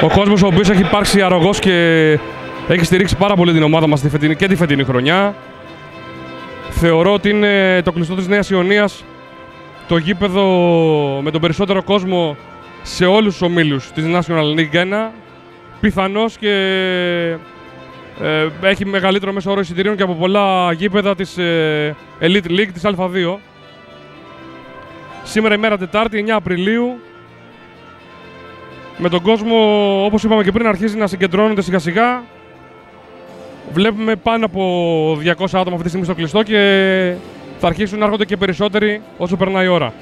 Ο κόσμος ο οποίος έχει υπάρξει αρρωγός και έχει στηρίξει πάρα πολύ την ομάδα μας και τη φετινή χρονιά. Θεωρώ ότι είναι το κλειστό της Νέας Ιωνίας το γήπεδο με τον περισσότερο κόσμο σε όλους τους ομίλους της National League 1. Πιθανώς και έχει μεγαλύτερο μέσο όρο εισιτηρίων και από πολλά γήπεδα της Elite League της Α2. Σήμερα ημέρα Τετάρτη, 9 Απριλίου, με τον κόσμο, όπως είπαμε και πριν, αρχίζει να συγκεντρώνονται σιγά σιγά. Βλέπουμε πάνω από 200 άτομα αυτή τη στιγμή στο κλειστό και θα αρχίσουν να έρχονται και περισσότεροι όσο περνάει η ώρα.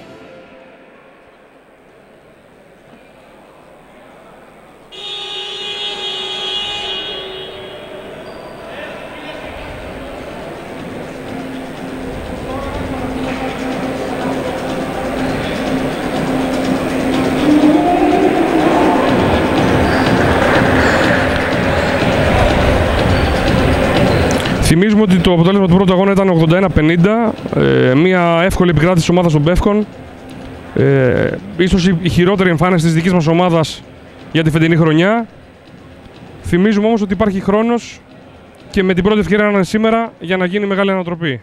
Θυμίζουμε ότι το αποτέλεσμα του πρώτου αγώνα ήταν 81-50, μια εύκολη επικράτηση της ομάδας των Μπεύκων. Ίσως η χειρότερη εμφάνιση της δικής μας ομάδας για τη φετινή χρονιά. Θυμίζουμε όμως ότι υπάρχει χρόνος και με την πρώτη ευκαιρία να είναι σήμερα για να γίνει μεγάλη ανατροπή.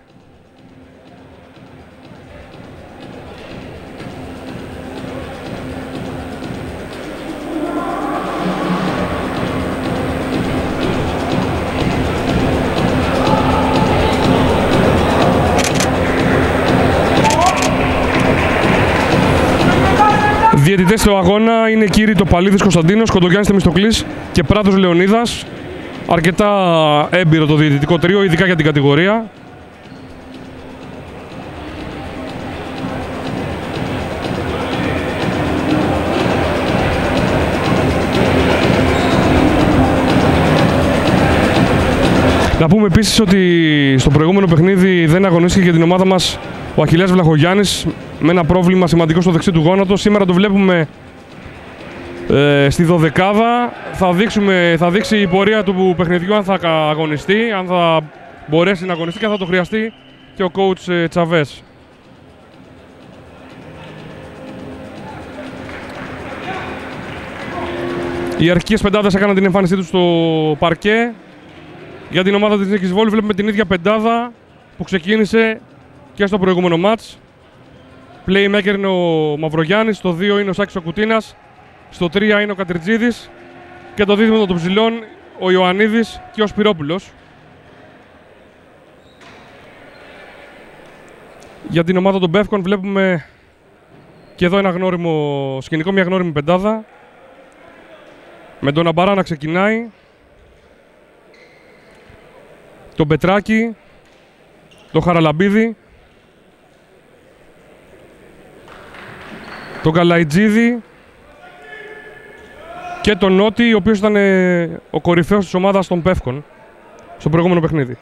Διαιτητές στο αγώνα είναι κύριοι Τοπαλίδης Κωνσταντίνος, Κοντογιάννης Θεμιστοκλής και Πράτος Λεωνίδας. Αρκετά έμπειρο το διαιτητικό τρίο, ειδικά για την κατηγορία. Να πούμε επίσης ότι στο προηγούμενο παιχνίδι δεν αγωνίστηκε για την ομάδα μας ο Αχιλλέας Βλαχογιάννης με ένα πρόβλημα σημαντικό στο δεξί του γόνατο. Σήμερα το βλέπουμε στη δωδεκάδα. Θα δείξει η πορεία του παιχνιδιού αν θα αγωνιστεί, αν θα μπορέσει να αγωνιστεί και αν θα το χρειαστεί και ο coach Τσαβές. Οι αρχικές πεντάδες έκαναν την εμφάνισή τους στο παρκέ. Για την ομάδα της Νίκης Βόλου βλέπουμε την ίδια πεντάδα που ξεκίνησε και στο προηγούμενο μάτς. Playmaker είναι ο Μαυρογιάννης, στο 2 είναι ο Σάκης ο Κουτίνας, στο 3 είναι ο Κατριτζίδης και το δίδυμο των ψηλών ο Ιωαννίδης και ο Σπυρόπουλος. Για την ομάδα των Μπεύκων βλέπουμε και εδώ ένα γνώριμο σκηνικό, μια γνώριμη πεντάδα με τον Αμπαρά να ξεκινάει, τον Πετράκη, τον Χαραλαμπίδη, τον Καλαϊτζίδη και τον Νότι, ο οποίος ήταν ο κορυφαίος της ομάδας των Πεύκων στο προηγούμενο παιχνίδι.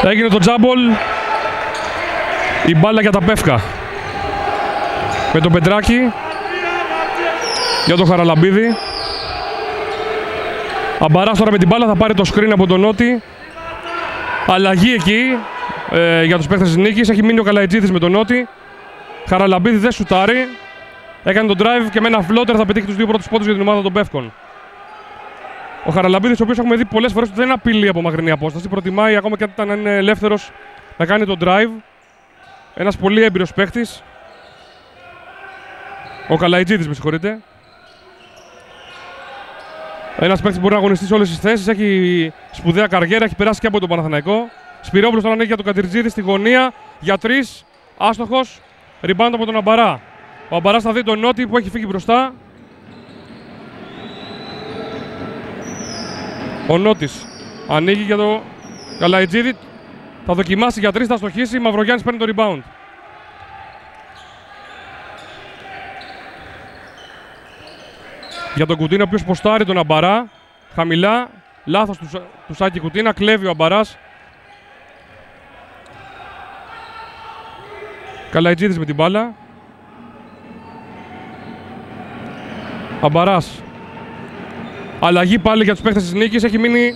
Έγινε το τζάμπολ, η μπάλα για τα Πεύκα με τον Πετράκη για τον Χαραλαμπίδη. Αμπαράς τώρα με την μπάλα θα πάρει το screen από τον Νότι. Αλλαγή εκεί για τους παίκτες της Νίκης. Έχει μείνει ο Καλαϊτζίδης με τον Νότι. Χαραλαμπίδη δεν σουτάρει. Έκανε τον drive και με ένα floater θα πετύχει τους δύο πρώτους πόντους για την ομάδα των Πεύκων. Ο Χαραλαμπίδης, ο οποίος έχουμε δει πολλές φορές ότι δεν απειλεί από μακρινή απόσταση. Προτιμάει ακόμα και όταν είναι ελεύθερος να κάνει τον drive. Ένας πολύ έμπειρος παίκτης. Ο Καλαϊτζίδης, με συγχωρείτε. Ένας παίκτης που μπορεί να αγωνιστεί σε όλες τις θέσεις, έχει σπουδαία καριέρα, έχει περάσει και από τον Παναθηναϊκό. Σπυρόπουλος τώρα ανοίγει για τον Κατριτζίδη στη γωνία, για 3, άστοχος, rebound από τον Αμπαρά. Ο Αμπαράς θα δει τον Νότι που έχει φύγει μπροστά. Ο Νότης ανοίγει για τον Καλαϊτζίδη, θα δοκιμάσει για 3, θα στοχίσει, Μαυρογιάννης παίρνει το rebound. Για τον Κουτίνα, ο οποίος ποστάρει τον Αμπαρά, χαμηλά, λάθος του Σάκη Κουτίνα, κλέβει ο Αμπαράς. Καλαϊτζίδης με την μπάλα. Αμπαράς. Αλλαγή πάλι για τους παίκτες της Νίκης, έχει μείνει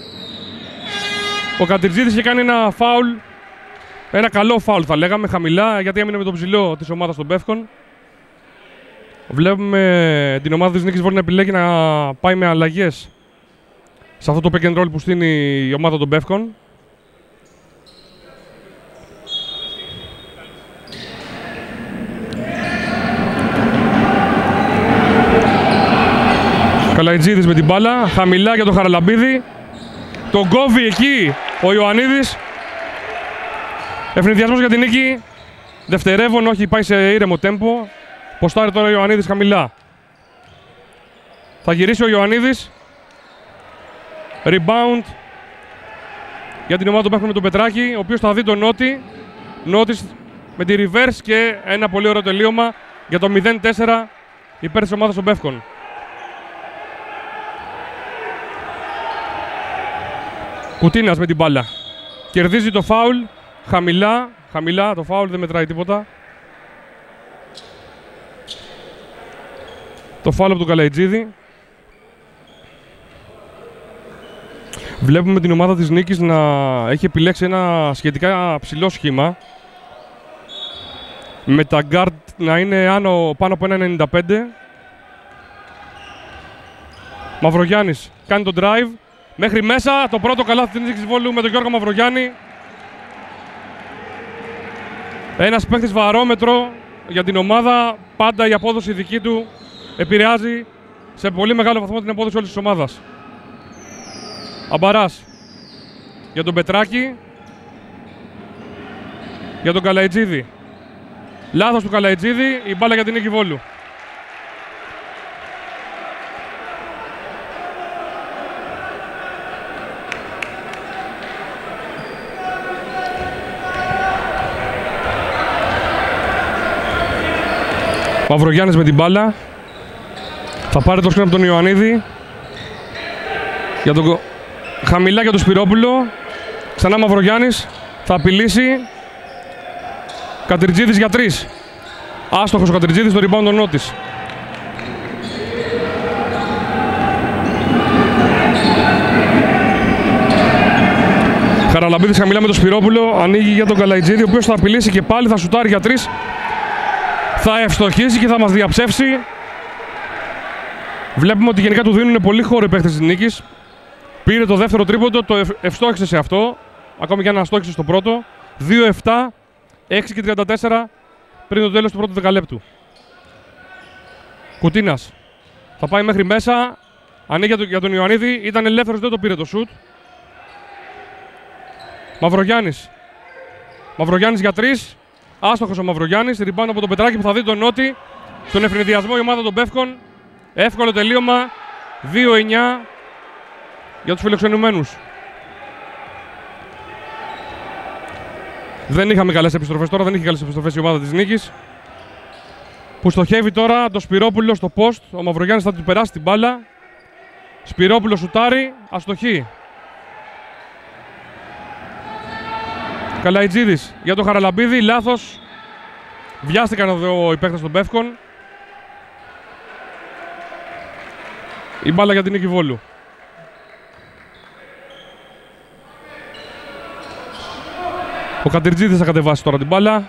Ο Κατριτζίδης είχε κάνει ένα φάουλ, ένα καλό φάουλ θα λέγαμε, χαμηλά, γιατί έμεινε με το ψηλό της ομάδας των Πεύκων. Βλέπουμε την ομάδα της Νίκης Βόλου να επιλέγει να πάει με αλλαγές σε αυτό το pick and roll που στείνει η ομάδα των Πεύκων. Καλαϊτζίδης με την μπάλα, χαμηλά για τον Χαραλαμπίδη. Τον κόβει εκεί ο Ιωαννίδης. Ευνηδιασμός για την νίκη. Δευτερεύον, όχι, πάει σε ήρεμο τέμπο. Ποστάρει τώρα ο Ιωαννίδης χαμηλά. Θα γυρίσει ο Ιωαννίδης. Rebound για την ομάδα του Πεύκων με τον Πετράκη, ο οποίος θα δει τον Νότι. Νότης με τη reverse και ένα πολύ ωραίο τελείωμα για το 0-4 υπέρ της ομάδας των Πεύκων. Κουτίνας με την μπάλα. Κερδίζει το φάουλ. Χαμηλά το φάουλ, δεν μετράει τίποτα. Το φάουλ από τον Καλαϊτζίδη. Βλέπουμε την ομάδα της Νίκης να έχει επιλέξει ένα σχετικά ψηλό σχήμα. Με τα guard να είναι πάνω από 1,95. Μαυρογιάννης κάνει τον drive. Μέχρι μέσα το πρώτο καλάθι της Νίκης Βόλου με τον Γιώργο Μαυρογιάννη. Ένας παίκτης βαρόμετρο για την ομάδα. Πάντα η απόδοση δική του επηρεάζει σε πολύ μεγάλο βαθμό την απόδοση όλης της ομάδας. Αμπαράς για τον Πετράκη. Για τον Καλαϊτζίδη. Λάθος του Καλαϊτζίδη, η μπάλα για την Νίκη Βόλου. Μαυρογιάννης με την μπάλα. Θα πάρει το σκριν από τον Ιωαννίδη. Για τον... Χαμηλά για τον Σπυρόπουλο. Ξανά Μαυρογιάννης. Θα απειλήσει. Κατριτζίδης για 3. Άστοχος ο Κατριτζίδης, στο rebound ο Νότης. Χαραλαμπίδης χαμηλά με τον Σπυρόπουλο. Ανοίγει για τον Καλαϊτζίδη, ο οποίος θα απειλήσει και πάλι θα σουτάρει για 3. Θα ευστοχίσει και θα μας διαψεύσει. Βλέπουμε ότι γενικά του δίνουν πολύ χώρο οι παίκτες της Νίκης. Πήρε το δεύτερο τρίποντο, το ευστόχισε σε αυτό. Ακόμη και αν αστόχισε στο πρώτο. 2-7, 6 και 34 πριν το τέλος του πρώτου δεκαλέπτου. Κουτίνας. Θα πάει μέχρι μέσα. Ανοίγει για τον Ιωαννίδη. Ήταν ελεύθερος, δεν το πήρε το σουτ. Μαυρογιάννης. Μαυρογιάννης για 3. Άστοχος ο Μαυρογιάννης. Ριμπάνω από τον Πετράκη που θα δει τον Νότι. Στον ευνηδιασμό η ομάδα των Πεύκων. Εύκολο τελείωμα. 2-9 για τους φιλοξενουμένους. Δεν είχαμε καλές επιστροφές τώρα, δεν είχε καλές επιστροφές η ομάδα της Νίκης. Που στοχεύει τώρα το Σπυρόπουλο στο post. Ο Μαυρογιάννης θα του περάσει την μπάλα. Σπυρόπουλο σουτάρει, αστοχή. Καλαϊτζίδης για τον Χαραλαμπίδη, λάθος. Βιάστηκαν εδώ οι παίκτες των Πεύκων. Η μπάλα για την Νίκη Βόλου. Ο Κατριτζίδης θα κατεβάσει τώρα την μπάλα.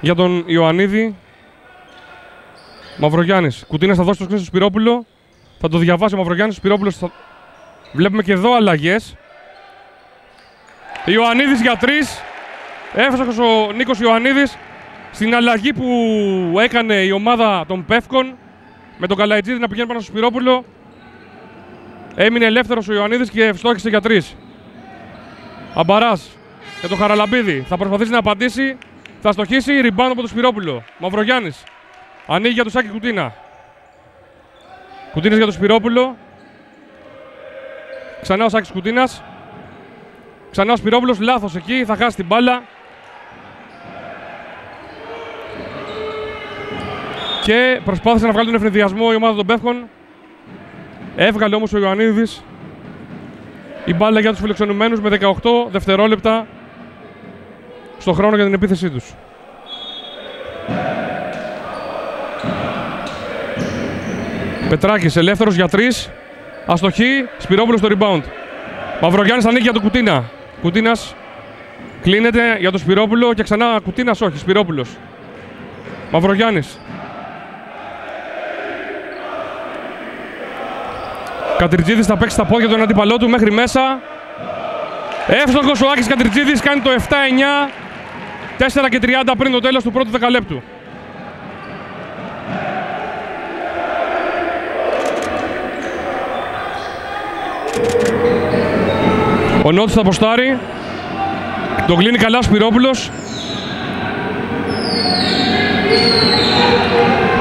Για τον Ιωαννίδη. Μαυρογιάννης. Κουτίνας θα δώσει το σκριν στο Σπυρόπουλο. Θα το διαβάσει ο Μαυρογιάννης. Ο Σπυρόπουλος θα... Βλέπουμε και εδώ αλλαγές. Ιωαννίδης για 3. Έφτασε ο Νίκος Ιωαννίδης στην αλλαγή που έκανε η ομάδα των Πεύκων με τον Καλαϊτζίδη να πηγαίνει πάνω στο Σπυρόπουλο. Έμεινε ελεύθερος ο Ιωαννίδης και ευστόχισε για 3. Αμπαράς για τον Χαραλαμπίδη. Θα προσπαθήσει να απαντήσει. Θα στοχίσει. Rebound από τον Σπυρόπουλο. Μαυρογιάννης. Ανοίγει για τον Σάκη Κουτίνα. Κουτίνας για τον Σπυρόπουλο. Ξανά ο Σάκης Κουτίνας. Ξανά ο Σπυρόπουλος. Λάθος εκεί. Θα χάσει την μπάλα. Και προσπάθησε να βγάλει τον ευνηδιασμό η ομάδα των Πεύκων. Έβγαλε όμως ο Ιωαννίδης η μπάλα για τους φιλοξενουμένους με 18 δευτερόλεπτα στο χρόνο για την επίθεσή τους. Πετράκης ελεύθερος για 3. Αστοχή. Σπυρόπουλος στο rebound. Μαυρογιάννης ανοίγει για τον Κουτίνα. Κουτίνας κλείνεται για τον Σπυρόπουλο και ξανά Κουτίνας, όχι, Σπυρόπουλος. Μαυρογιάννης. Κατριτζίδης θα παίξει στα πόδια του αντίπαλό του μέχρι μέσα. Εύστοχος ο Άκης Κατριτζίδης, κάνει το 7-9. 4 και 30 πριν το τέλος του πρώτου δεκαλέπτου. Ο Νότης θα αποστάρει. Τον κλείνει καλά ο Σπυρόπουλος.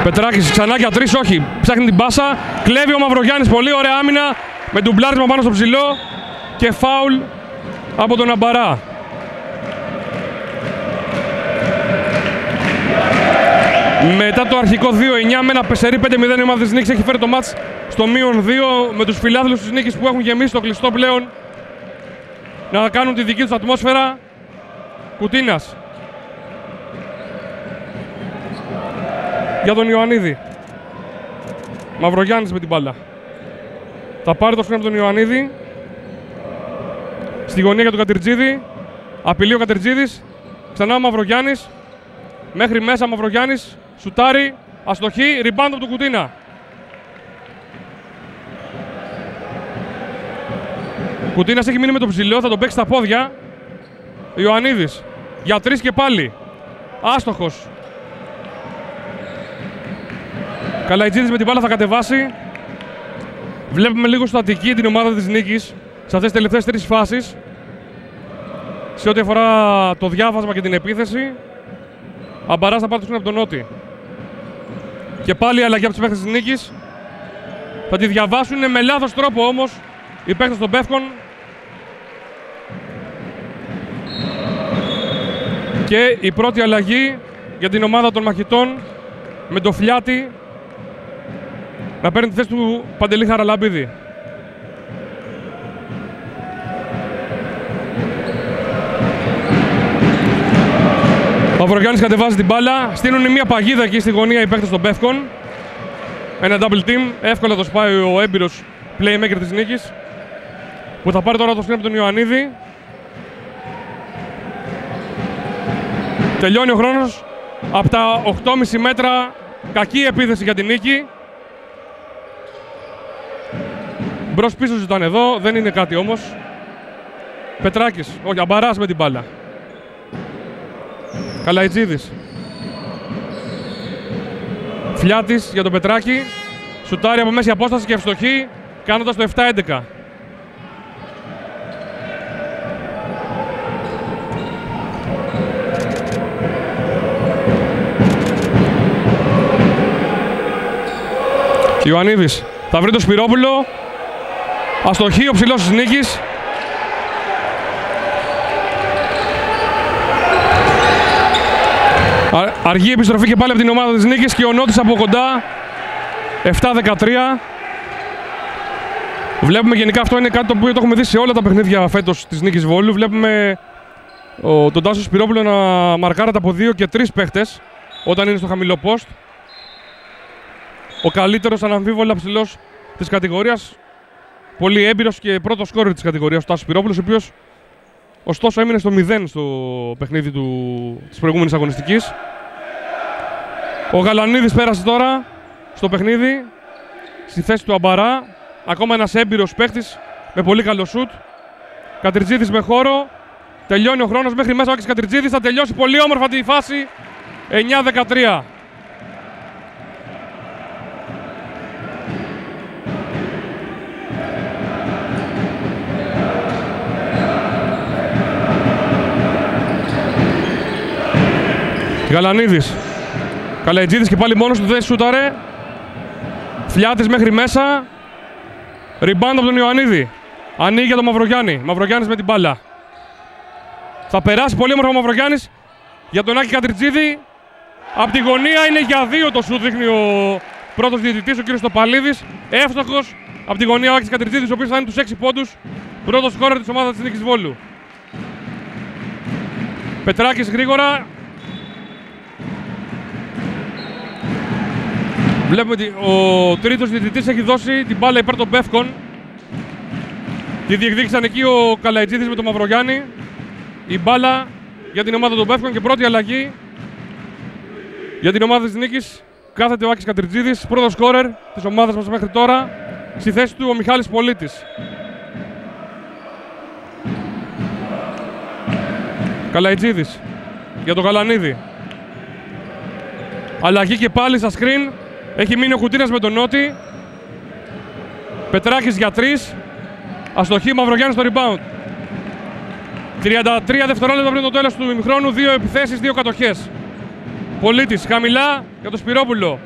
Πετράκης ξανά για 3, όχι. Ψάχνει την πάσα. Κλέβει ο Μαυρογιάννης, πολύ ωραία άμυνα. Με ντουμπλάρισμα πάνω στο ψηλό. Και φάουλ από τον Αμπαρά. Μετά το αρχικό 2-9 με ένα πεσερί 5-0 η ομάδα της Νίκης έχει φέρει το μάτς στο -2 με τους φιλάθλους της Νίκης που έχουν γεμίσει το κλειστό πλέον να κάνουν τη δική τους ατμόσφαιρα. Κουτίνας για τον Ιωαννίδη. Μαυρογιάννης με την μπάλα. Θα πάρει το σκριν από τον Ιωαννίδη. Στη γωνία για τον Κατριτζίδη. Απειλεί ο Κατριτζίδης. Ξανά ο Μαυρογιάννης. Μέχρι μέσα Μαυρογιάννης. Σουτάρει. Αστοχή. Rebound από τον Κουτίνα. Κουτίνας έχει μείνει με το ψηλό. Θα τον παίξει στα πόδια. Ιωαννίδης. Για 3 και πάλι. Άστοχος. Καλαϊτζίδης με την μπάλα θα κατεβάσει. Βλέπουμε λίγο στατική την ομάδα της Νίκης σε αυτές τις τελευταίες 3 φάσεις. Σε ό,τι αφορά το διάβασμα και την επίθεση. Αμπαράς θα πάρει το σκριν από τον Νότη. Και πάλι αλλαγή από τους παίκτες της Νίκης. Θα τη διαβάσουν με λάθος τρόπο όμως οι παίκτες των Πεύκων. Και η πρώτη αλλαγή για την ομάδα των μαχητών με το Φλιάτη να παίρνει τη θέση του Παντελή Χαραλαμπίδη. Ο Μαυρογιάννης κατεβάζει την μπάλα, στείλουν μια παγίδα εκεί στη γωνία οι παίκτες των Πεύκων. Ένα double team, εύκολα το σπάει ο έμπειρος playmaker της Νίκης που θα πάρει τώρα το σκριν από τον Ιωαννίδη. Τελειώνει ο χρόνος από τα 8,5 μέτρα, κακή επίθεση για την Νίκη. Μπρος πίσω ήταν εδώ, δεν είναι κάτι όμως. Πετράκης, όχι, Αμπαράς με την μπάλα. Καλαϊτζίδης. Φλιάτης για τον Πετράκη. Σουτάρει από μέση απόσταση και ευστοχή, κάνοντας το 7-11. Ιωαννίδης θα βρει το Σπυρόπουλο. Αστοχή ο ψηλός της Νίκης. Αργή επιστροφή και πάλι από την ομάδα της Νίκης και ο Νότης από κοντά. 7-13. Βλέπουμε γενικά αυτό είναι κάτι το οποίο το έχουμε δει σε όλα τα παιχνίδια φέτος της Νίκης Βόλου. Βλέπουμε τον Τάσο Σπυρόπουλο να μαρκάρεται από 2 και 3 παίχτες όταν είναι στο χαμηλό post. Ο καλύτερος αναμφίβολα ψηλός της κατηγορίας. Πολύ έμπειρος και πρώτος σκόρερ της κατηγορίας ο Τάσος Σπυρόπουλος, ο οποίος ωστόσο έμεινε στο 0 στο παιχνίδι της προηγούμενης αγωνιστικής. Ο Γαλανίδης πέρασε τώρα στο παιχνίδι, στη θέση του Αμπαρά. Ακόμα ένας έμπειρος παίχτης με πολύ καλό σουτ. Κατριτζίδης με χώρο. Τελειώνει ο χρόνος μέχρι μέσα ο Άκης Κατριτζίδης. Θα τελειώσει πολύ όμορφα τη φάση. 9-13. Γαλανίδης. Καλαϊτζίδης και πάλι μόνος του δεν σούταρε. Φλιάτης μέχρι μέσα. Rebound από τον Ιωαννίδη. Ανοίγει για τον Μαυρογιάννη. Μαυρογιάννης με την μπάλα. Θα περάσει πολύ όμορφα ο Μαυρογιάννης για τον Άκη Κατριτζίδη. Από τη γωνία είναι για 2 το σουτ, δείχνει ο πρώτος διαιτητής, ο κύριος Στοπαλίδης. Εύστοχος από τη γωνία ο Άκης Κατριτζίδης, ο οποίος θα είναι τους 6 πόντους. Πρώτος σκόρερ της ομάδας της Νίκης Βόλου. Πετράκης γρήγορα. Βλέπουμε ότι ο τρίτος διαιτητής έχει δώσει την μπάλα υπέρ των Πεύκων. Τη διεκδίκησαν εκεί ο Καλαϊτζίδης με τον Μαυρογιάννη. Η μπάλα για την ομάδα των Πεύκων και πρώτη αλλαγή για την ομάδα της νίκης. Κάθεται ο Άκης Κατριτζίδης, πρώτος σκόρερ της ομάδας μας μέχρι τώρα. Στη θέση του ο Μιχάλης Πολίτης. Καλαϊτζίδης για τον Γαλανίδη. Αλλαγή και πάλι στα screen. Έχει μείνει ο Κουτίνας με τον Νότι. Πετράκης για 3. Αστοχή, Μαυρογιάννης στο rebound. 33 δευτερόλεπτα πριν το τέλος του ημιχρόνου. 2 επιθέσεις, 2 κατοχές. Πολίτης χαμηλά για τον Σπυρόπουλο.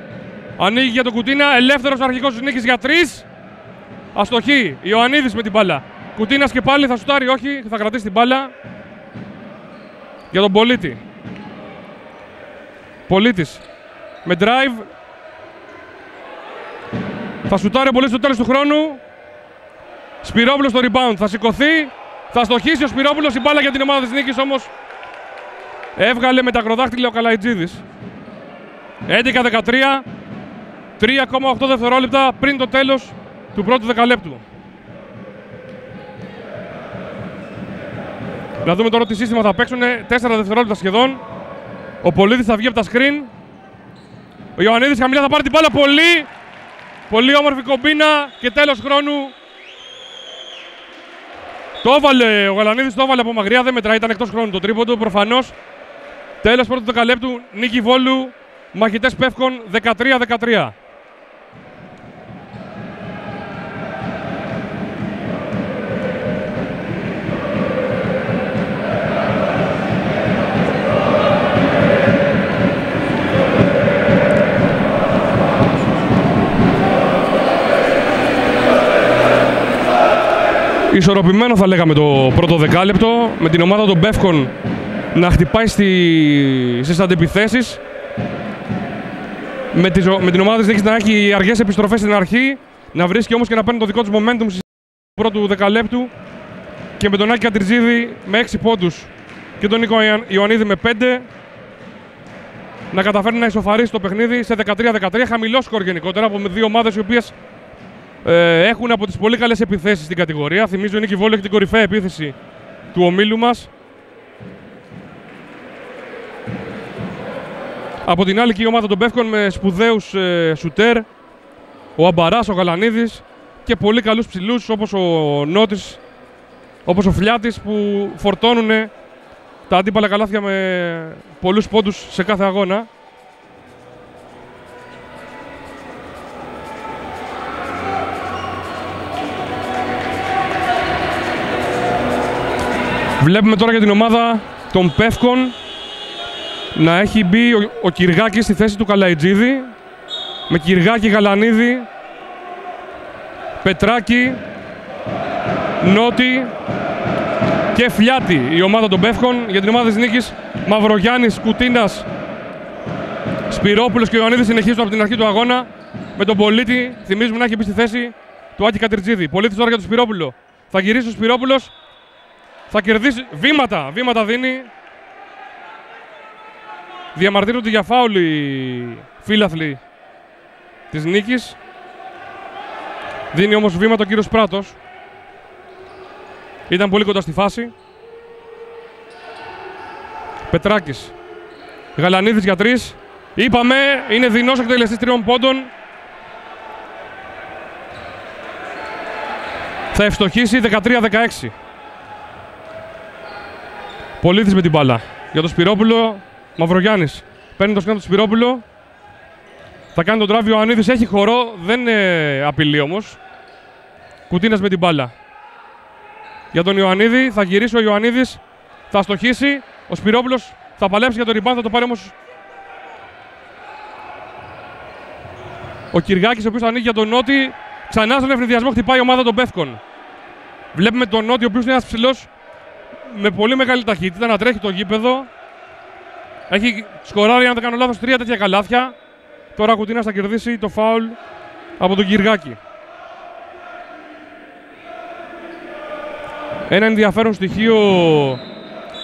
Ανοίγει για τον Κουτίνα. Ελεύθερος αρχικός της νίκης για 3. Αστοχή. Ιωαννίδης με την μπάλα. Κουτίνας και πάλι θα σουτάρει, όχι. Θα κρατήσει την μπάλα. Για τον Πολίτη. Πολίτης με drive. Θα σουτάρει ο Πολίτης στο τέλος του χρόνου. Σπυρόπουλος στο rebound. Θα σηκωθεί. Θα στοχίσει ο Σπυρόπουλος. Η μπάλα για την ομάδα της νίκης όμως έβγαλε με τα ακροδάχτυλα ο Καλαϊτζίδης. 11-13. 3,8 δευτερόλεπτα πριν το τέλος του πρώτου δεκαλέπτου. Να δούμε τώρα τι σύστημα θα παίξουν. 4 δευτερόλεπτα σχεδόν. Ο Πολίτης θα βγει από τα screen. Ο Ιωαννίδης χαμηλά θα πάρει την μπάλα. Πολύ όμορφη κομπίνα και τέλος χρόνου. Το έβαλε ο Γαλανίδης, το έβαλε από μακριά. Δεν μετράει, ήταν εκτός χρόνου το τρίποντο προφανώς. Τέλος πρώτου δεκαλέπτου. Νίκη Βόλου. Μαχητές Πεύκων 13-13. Ισορροπημένο θα λέγαμε το πρώτο δεκάλεπτο, με την ομάδα των Πεύκων να χτυπάει στις αντεπιθέσεις, με την ομάδα της νίκης να έχει αργές επιστροφές στην αρχή, να βρίσκει όμως και να παίρνει το δικό της momentum στις πρώτου δεκαλέπτου, και με τον Άκη Κατριτζίδη με 6 πόντους και τον Νίκο Ιωαννίδη με 5 να καταφέρει να ισοφαρίσει το παιχνίδι σε 13-13. Χαμηλό σκορ γενικότερα από δύο ομάδες οι οποίες έχουν από τις πολύ καλές επιθέσεις στην κατηγορία. Θυμίζω η Νίκη Βόλου έχει την κορυφαία επίθεση του ομίλου μας. Από την άλλη και η ομάδα των Πεύκων με σπουδαίους σουτέρ, ο Αμπαράς, ο Γαλανίδης και πολύ καλούς ψηλούς όπως ο Νότης, όπως ο Φλιάτης, που φορτώνουν τα αντίπαλα καλάθια με πολλούς πόντους σε κάθε αγώνα. Βλέπουμε τώρα για την ομάδα των Πεύκων να έχει μπει ο Κυργάκης στη θέση του Καλαϊτζίδη, με Κυργάκη, Γαλανίδη, Πετράκη, Νότι και Φλιάτη η ομάδα των Πεύκων. Για την ομάδα της νίκης Μαυρογιάννης, Κουτίνας, Σπυρόπουλος και Ιωαννίδης συνεχίζουν από την αρχή του αγώνα, με τον Πολίτη, θυμίζουμε, να έχει μπει στη θέση του Άκη Κατριτζίδη. Πολίτης τώρα για τον Σπυρόπουλο. Θα γυρίσει ο Σπυρόπουλος, θα κερδίσει, βήματα δίνει. Διαμαρτύρονται για φάουλ οι φίλαθλοι της νίκης. Δίνει όμως βήματα ο κύριος Πράτος. Ήταν πολύ κοντά στη φάση. Πετράκης. Γαλανίδης για 3. Είπαμε, είναι δεινός εκτελεστής 3 πόντων. Θα ευστοχίσει 13-16. Πολίτης με την μπάλα. Για τον Σπυρόπουλο, Μαυρογιάννης. Παίρνει το σκάνο του Σπυρόπουλο. Θα κάνει τον τράβη ο Ιωαννίδης. Έχει χορό, δεν απειλεί όμως. Κουτίνας με την μπάλα. Για τον Ιωαννίδη, θα γυρίσει ο Ιωαννίδης. Θα στοχίσει. Ο Σπυρόπουλος θα παλέψει για τον rebound, θα το πάρει όμως ο Κυργάκης, ο οποίος ανοίγει για τον Νότι. Ξανά στον ευνηδιασμό χτυπάει η ομάδα των Πεύκων. Βλέπουμε τον Νότι, ο οποίος είναι ένας ψηλός με πολύ μεγάλη ταχύτητα, να τρέχει το γήπεδο. Έχει σκοράρει, αν δεν κάνω λάθος, 3 τέτοια καλάθια. Τώρα ο Κουτίνας θα κερδίσει το φάουλ από τον Κυργάκη. Ένα ενδιαφέρον στοιχείο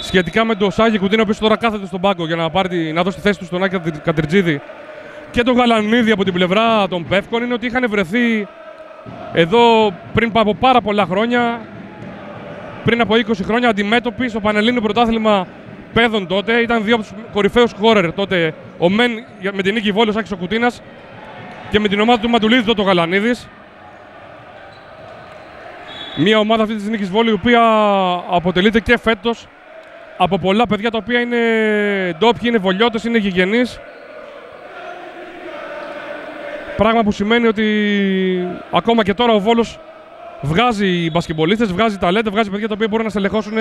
σχετικά με τον Σάγη Κουτίνα, ο οποίος τώρα κάθεται στον πάγκο για να δώσει τη θέση του στον Άκη Κατριτζίδη και τον Γαλανίδη από την πλευρά των Πεύκων, είναι ότι είχαν βρεθεί εδώ πριν από πάρα πολλά χρόνια πριν από 20 χρόνια αντιμέτωποι στο Πανελλήνιο Πρωτάθλημα Παιδών τότε. Ήταν δύο από τους κορυφαίους σκόρερ τότε. Ο Μεν με την νίκη Βόλος Άκης ο Κουτίνας και με την ομάδα του Μαντουλίδη τότε ο Γαλανίδης. Μια ομάδα αυτή της νίκης Βόλου η οποία αποτελείται και φέτος από πολλά παιδιά τα οποία είναι ντόπιοι, είναι βολιώτες, είναι γηγενείς. Πράγμα που σημαίνει ότι ακόμα και τώρα ο Βόλος βγάζει μπασκετμπολίστες, βγάζει ταλέντα, βγάζει παιδιά τα οποία μπορούν να στελεχώσουν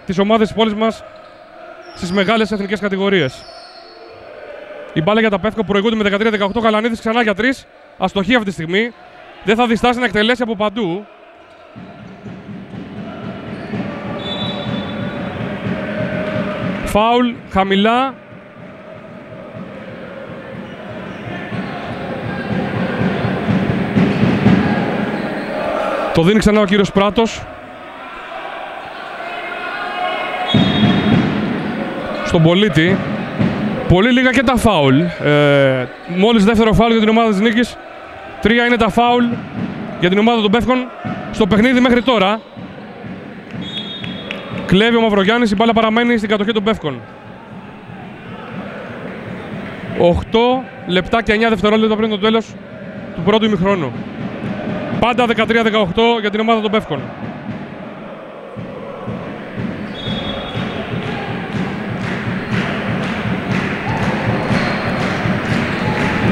τις ομάδες της πόλης μας στις μεγάλες εθνικές κατηγορίες. Η μπάλα για τα Πεύκο προηγούνται με 13-18. Γαλανίδης ξανά για 3. Αστοχή αυτή τη στιγμή. Δεν θα διστάσει να εκτελέσει από παντού. Φάουλ χαμηλά. Το δίνει ξανά ο κύριος Πράτος. Στον Πολίτη. Πολύ λίγα και τα φάουλ. Μόλις δεύτερο φάουλ για την ομάδα της νίκης. 3 είναι τα φάουλ για την ομάδα των Πεύκων στο παιχνίδι μέχρι τώρα. Κλέβει ο Μαυρογιάννης, η μπάλα παραμένει στην κατοχή των Πεύκων. 8 λεπτά και 9 δευτερόλεπτα πριν το τέλος του πρώτου ημιχρόνου. Πάντα 13-18 για την ομάδα των Πεύκων.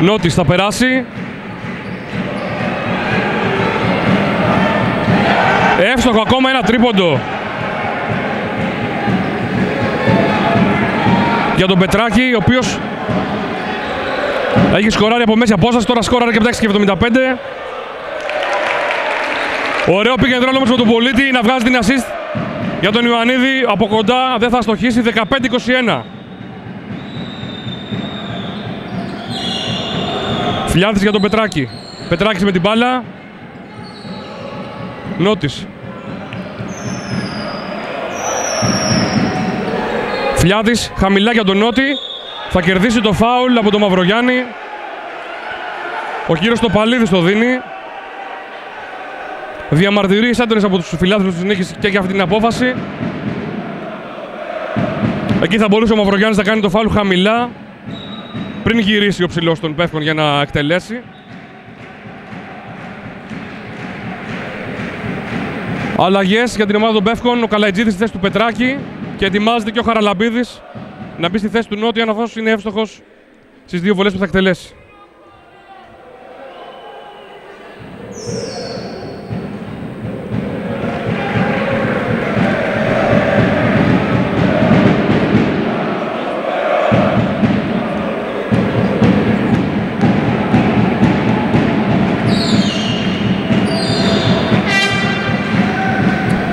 Νότης θα περάσει. Εύστοχο ακόμα ένα τρίποντο για τον Πετράκη, ο οποίος έχει σκοράρει από μέση απόσταση, τώρα σκόραρε και 75. Ωραίο πήγαινε ρόλο όμως με τον Πολίτη να βγάζει την assist για τον Ιωαννίδη. Από κοντά δεν θα αστοχίσει. 15-21. Φιλιάδης για τον Πετράκη. Πετράκης με την μπάλα. Νότης. Φιλιάδης χαμηλά για τον Νότη. Θα κερδίσει το φάουλ από τον Μαυρογιάννη. Ο κύριος Τοπαλίδης το δίνει. Διαμαρτυρίες έντονες από τους φιλάθλους της νίκης και για αυτή την απόφαση. Εκεί θα μπορούσε ο Μαυρογιάννης να κάνει το φάουλ χαμηλά πριν γυρίσει ο ψηλός των Πεύκων για να εκτελέσει. Αλλαγές για την ομάδα των Πεύκων. Ο Καλαϊτζίδης στη θέση του Πετράκη και ετοιμάζεται και ο Χαραλαμπίδης να μπει στη θέση του Νότι, αν αυτός είναι εύστοχος στις δύο βολές που θα εκτελέσει.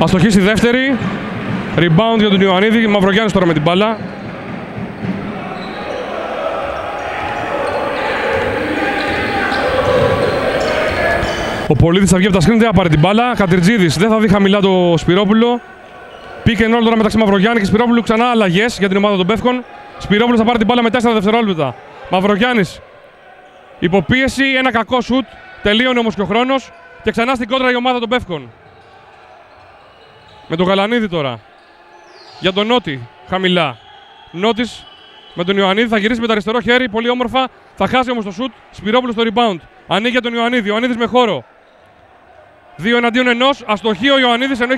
Αστοχή στη δεύτερη. Rebound για τον Ιωαννίδη. Μαυρογιάννης τώρα με την μπάλα. Ο Πολίτης θα βγει από τα screen, δεν θα πάρει την μπάλα. Κατριτζίδης δεν θα δει χαμηλά το Σπυρόπουλο. Pick and roll τώρα μεταξύ Μαυρογιάννη και Σπυρόπουλου. Ξανά αλλαγές για την ομάδα των Πεύκων. Σπυρόπουλος θα πάρει την μπάλα με 4 δευτερόλεπτα. Μαυρογιάννης υποπίεση, ένα κακό σουτ. Τελείωνε όμως και ο χρόνος. Και ξανά στην κόντρα η ομάδα των Πεύκων. Με τον Γαλανίδη τώρα. Για τον Νότι. Χαμηλά. Νότης με τον Ιωαννίδη θα γυρίσει με το αριστερό χέρι. Πολύ όμορφα. Θα χάσει όμως το σουτ. Σπυρόπουλος στο rebound. Ανοίγει για τον Ιωαννίδη. Ο Ιωαννίδης με χώρο. 2 εναντίον 1. Αστοχή ο Ιωαννίδης ενώ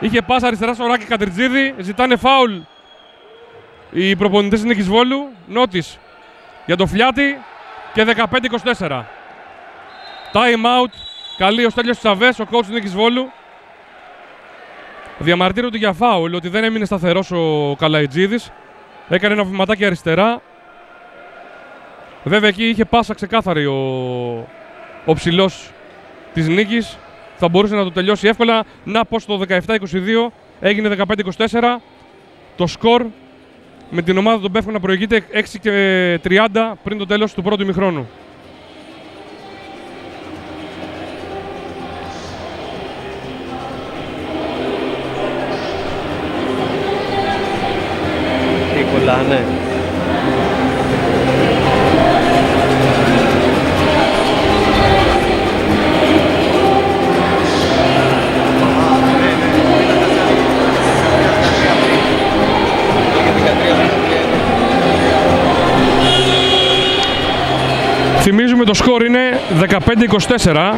είχε πάσα αριστερά στο Ράκη Κατριτζίδη. Ζητάνε φάουλ οι προπονητές της Νίκης Βόλου. Νότης για τον Φλιάτη και 15-24. Time out. Καλεί ο Στέλιος Τσαβές, ο coach της Νίκης Βόλου. Διαμαρτύρονται για φάουλ, ότι δεν έμεινε σταθερός ο Καλαϊτζίδης. Έκανε ένα βηματάκι αριστερά. Βέβαια εκεί είχε πάσα ξεκάθαρη ο ψηλός της Νίκης. Θα μπορούσε να το τελειώσει εύκολα. Να πως το 17-22 έγινε 15-24. Το σκορ με την ομάδα των Πεύκων να προηγείται 6-30 πριν το τέλος του πρώτου ημιχρόνου. Ναι. το σκορ είναι 15-24.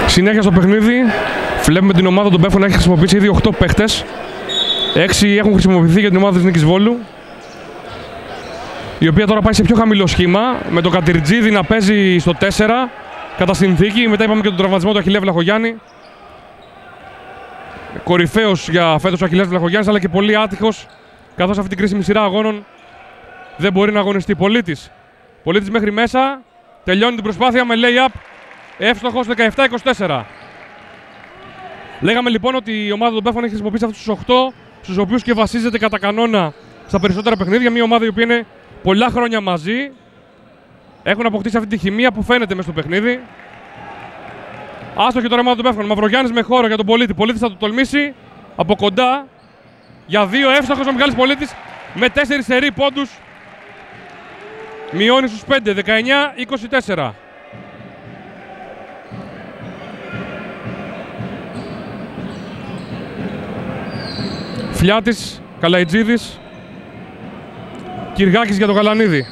Συνέχεια στο παιχνίδι, βλέπουμε την ομάδα των Πέφων να έχει χρησιμοποιήσει ήδη 8 παίχτες. 6 έχουν χρησιμοποιηθεί για την ομάδα της Νίκης Βόλου, η οποία τώρα πάει σε πιο χαμηλό σχήμα, με τον Κατριτζίδη να παίζει στο 4 κατά συνθήκη. Μετά είπαμε και τον τραυματισμό του Αχιλλέα Βλαχογιάννη. Κορυφαίος για φέτος ο Αχιλλέας Βλαχογιάννης, αλλά και πολύ άτυχος, καθώς αυτή την κρίσιμη σειρά αγώνων δεν μπορεί να αγωνιστεί. Πολίτης μέχρι μέσα, τελειώνει την προσπάθεια με lay-up. Εύστοχος 17-24. Λέγαμε λοιπόν ότι η ομάδα των Πέφων έχει χρησιμοποιήσει αυτούς τους 8, στους οποίους και βασίζεται κατά κανόνα στα περισσότερα παιχνίδια. Μια ομάδα η οποία είναι πολλά χρόνια μαζί. Έχουν αποκτήσει αυτή τη χημεία που φαίνεται μες στο παιχνίδι. Άστοχη τώρα η ομάδα των Πέφων. Μαυρογιάννης με χώρο για τον Πολίτη. Πολίτης θα το τολμήσει από κοντά. Για 2 εύστοχος ο Μιχάλης Πολίτης με 4 σερί πόντους. Μειώνει στους 5, 19-24. Φλιάτης, Καλαϊτζίδης, Κυργάκης για τον Γαλανίδη.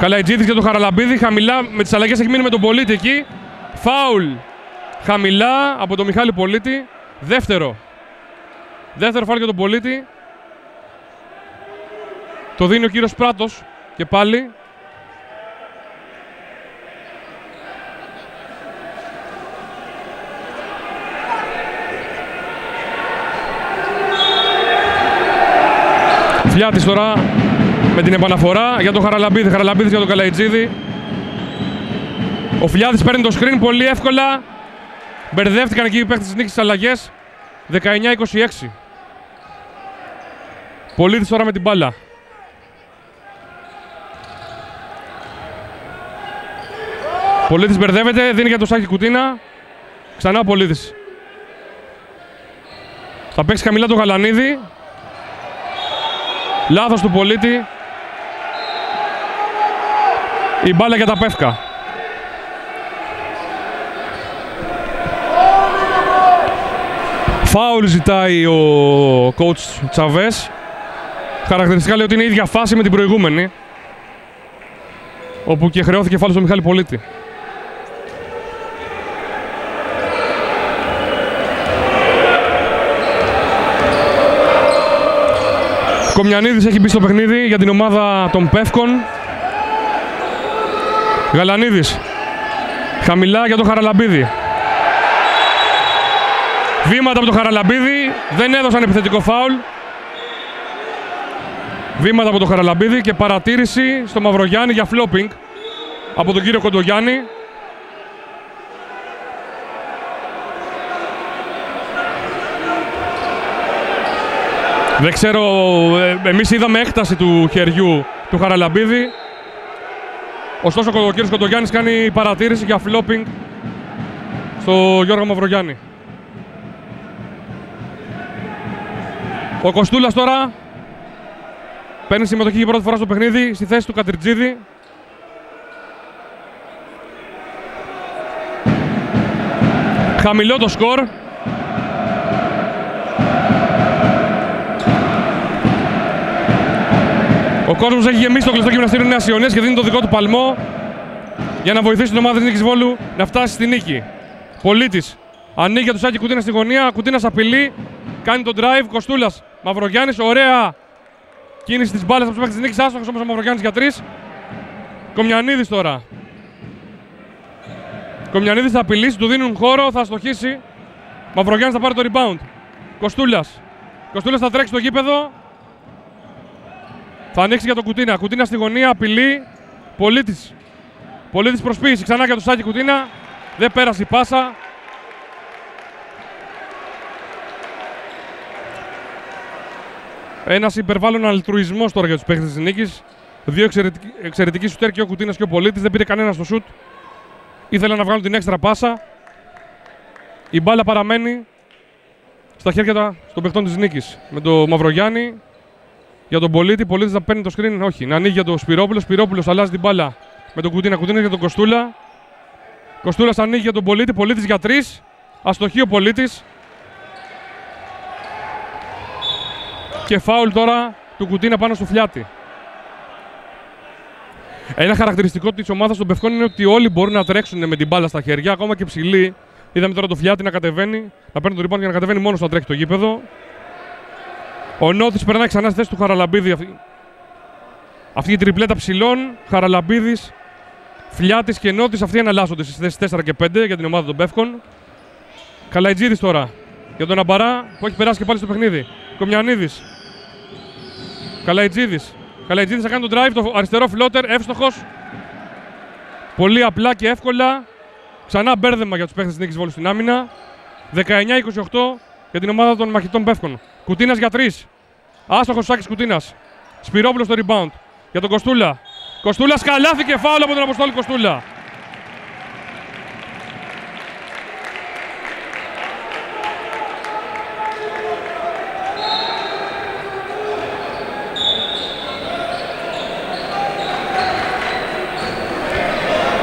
Καλαϊτζίδης για τον Χαραλαμπίδη, χαμηλά με τις αλλαγές έχει μείνει με τον Πολίτη εκεί. Φάουλ χαμηλά από τον Μιχάλη Πολίτη. Δεύτερο φάουλ για τον Πολίτη. Το δίνει ο κύριος Πράτος και πάλι. Φλιάτης τώρα με την επαναφορά για τον Χαραλαμπίδη. Χαραλαμπίδης για τον Καλαϊτζίδη. Ο Φλιάτης παίρνει το screen πολύ εύκολα. Μπερδεύτηκαν εκεί οι παίκτες της Νίκης στις αλλαγές. 19-26. Πολίτης τώρα με την μπάλα. Πολίτης μπερδεύεται, δίνει για το Σάκη Κουτίνα. Ξανά ο Πολίτης. Θα παίξει χαμηλά τον Γαλανίδη. Λάθος του Πολίτη. Η μπάλα για τα Πεύκα. Φάουλ ζητάει ο coach Τσαβές. Χαρακτηριστικά λέει ότι είναι η ίδια φάση με την προηγούμενη, όπου και χρεώθηκε φάουλ στο Μιχάλη Πολίτη. Κομιανίδης έχει μπει στο παιχνίδι για την ομάδα των Πεύκων. Γαλανίδης. Χαμηλά για τον Χαραλαμπίδη. Βήματα από τον Χαραλαμπίδη. Δεν έδωσαν επιθετικό φάουλ. Βήματα από τον Χαραλαμπίδη και παρατήρηση στο Μαυρογιάννη για φλόπινγκ από τον κύριο Κοντογιάννη. Δεν ξέρω, εμείς είδαμε έκταση του χεριού του Χαραλαμπίδη. Ωστόσο ο κύριος Κοντογιάννης κάνει παρατήρηση για φλόπινγκ στο Γιώργο Μαυρογιάννη. Ο Κοστούλας τώρα παίρνει συμμετοχή για πρώτη φορά στο παιχνίδι στη θέση του Κατριτζίδη. Χαμηλό το σκορ. Ο κόσμος έχει γεμίσει το κλειστό γυμναστήριο Νέας Ιωνίας και δίνει το δικό του παλμό για να βοηθήσει την ομάδα της Νίκης Βόλου να φτάσει στη νίκη. Πολίτης ανοίγει για το Σάκη Κουτίνα στη γωνία. Κουτίνας απειλεί, κάνει τον drive. Κοστούλας, Μαυρογιάννης, ωραία κίνηση της μπάλας από τους παίκτες της Νίκης. Άστοχος όμως ο Μαυρογιάννης για 3. Κομιανίδης τώρα. Κομιανίδης θα απειλήσει, του δίνουν χώρο, θα αστοχίσει. Μαυρογιάννης θα πάρει το rebound. Κοστούλας. Κοστούλας θα τρέξει στο γήπεδο. Θα ανοίξει για τον Κουτίνα. Κουτίνα στη γωνία, απειλεί. Πολίτης. Πολίτης προσποίηση. Ξανά για το Σάκη Κουτίνα. Δεν πέρασε η πάσα. Ένας υπερβάλλον αλτρουισμός τώρα για τους παίκτες της Νίκης. Δύο εξαιρετικοί σουτέρ, και ο Κουτίνας και ο Πολίτης. Δεν πήρε κανένα στο σουτ. Ήθελαν να βγάλουν την έξτρα πάσα. Η μπάλα παραμένει στα χέρια των παιχτών της Νίκης. Με τον Μαυρογιάννη για τον Πολίτη. Πολίτης θα παίρνει το screen. Όχι, να ανοίγει για τον Σπυρόπουλο. Σπυρόπουλος αλλάζει την μπάλα με τον Κουτίνα. Κουτίνας για τον Κοστούλα. Κοστούλας ανοίγει για τον Πολίτη. Πολίτης για 3. Αστοχή ο Πολίτης. Και φάουλ τώρα του Κουτίνα πάνω στο Φλιάτη. Ένα χαρακτηριστικό της ομάδας των Πευκών είναι ότι όλοι μπορούν να τρέξουν με την μπάλα στα χέρια, ακόμα και ψηλοί. Είδαμε τώρα το Φλιάτη να κατεβαίνει, να παίρνει το rebound και να κατεβαίνει μόνος να τρέχει το γήπεδο. Ο Νόθης περνάει ξανά στη θέση του Χαραλαμπίδη. Αυτή η τριπλέτα ψηλών, Χαραλαμπίδης, Φλιάτης και Νόθης, αυτοί εναλλάσσονται στις θέσεις 4 και 5 για την ομάδα των Πεύκων. Καλαϊτζίδης τώρα για τον Αμπαρά που έχει περάσει και πάλι στο παιχνίδι. Κομιανίδης. Καλαϊτζίδης. Καλαϊτζίδης θα κάνει τον drive, το αριστερό φλότερ, εύστοχος. Πολύ απλά και εύκολα. Ξανά μπέρδεμα για τους παίκτες της Νίκης Βόλου στην άμυνα. 19-28 για την ομάδα των μαχητών Πεύκων. Κουτίνας για 3. Άστοχος Σάκης Κουτίνας. Σπυρόπουλος στο rebound. Για τον Κοστούλα. Κοστούλας καλάθι και φάουλ από τον Αποστόλη Κοστούλα.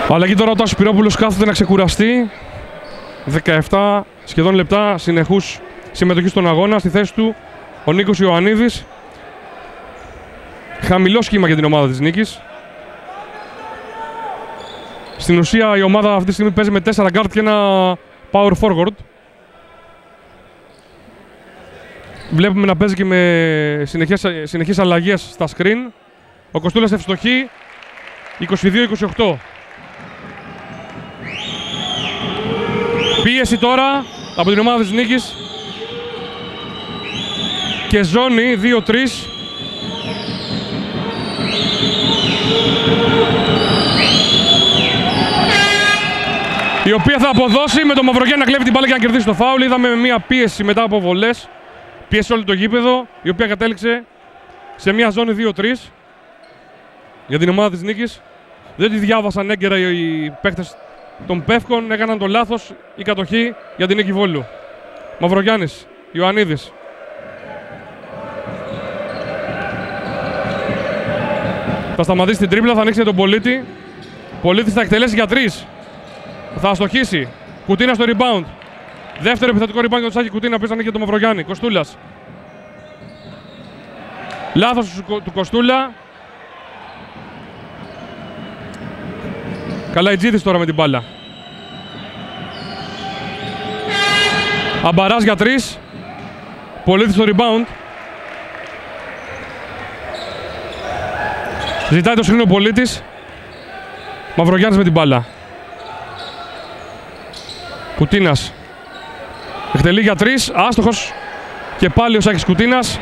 Αλλαγή τώρα όταν ο Σπυρόπουλος κάθεται να ξεκουραστεί. 17 σχεδόν λεπτά συνεχούς συμμετοχή στον αγώνα. Στη θέση του ο Νίκος Ιωαννίδης. Χαμηλό σχήμα για την ομάδα της Νίκης. Στην ουσία η ομάδα αυτή τη στιγμή παίζει με 4 guard και ένα power forward. Βλέπουμε να παίζει και με συνεχείς αλλαγές στα screen. Ο Κοστούλας ευστοχή. 22-28. Πίεση τώρα από την ομάδα της Νίκης και ζώνη 2-3. Η οποία θα αποδώσει με τον Μαυρογιάννη να κλέβει την μπάλα και να κερδίσει το φάουλ. Είδαμε μια πίεση μετά από βολές. Πίεση όλο το γήπεδο, η οποία κατέληξε σε μια ζώνη 2-3 για την ομάδα της Νίκης. Δεν τη διάβασαν έγκαιρα οι παίκτες των Πεύκων, έκαναν το λάθος η κατοχή για την Νίκη Βόλου. Μαυρογιάννης, Ιωαννίδης. Θα σταματήσει την τρίπλα, θα ανοίξει τον Πολίτη. Πολίτης θα εκτελέσει για 3. Θα αστοχίσει. Κουτίνα στο rebound. Δεύτερο επιθετικό rebound για τον Σάκη Κουτίνα, που ανοίγει τον Μαυρογιάννη. Κοστούλας. Λάθος του Κοστούλα. Καλαϊτζίδης τώρα με την μπάλα. Αμπαράς για 3. Πολίτης στο rebound. Ζητάει το screen ο Πολίτης. Μαυρογιάννης με την μπάλα. Κουτίνας. Εκτελεί για 3. Άστοχος. Και πάλι ο Σάκης Κουτίνας.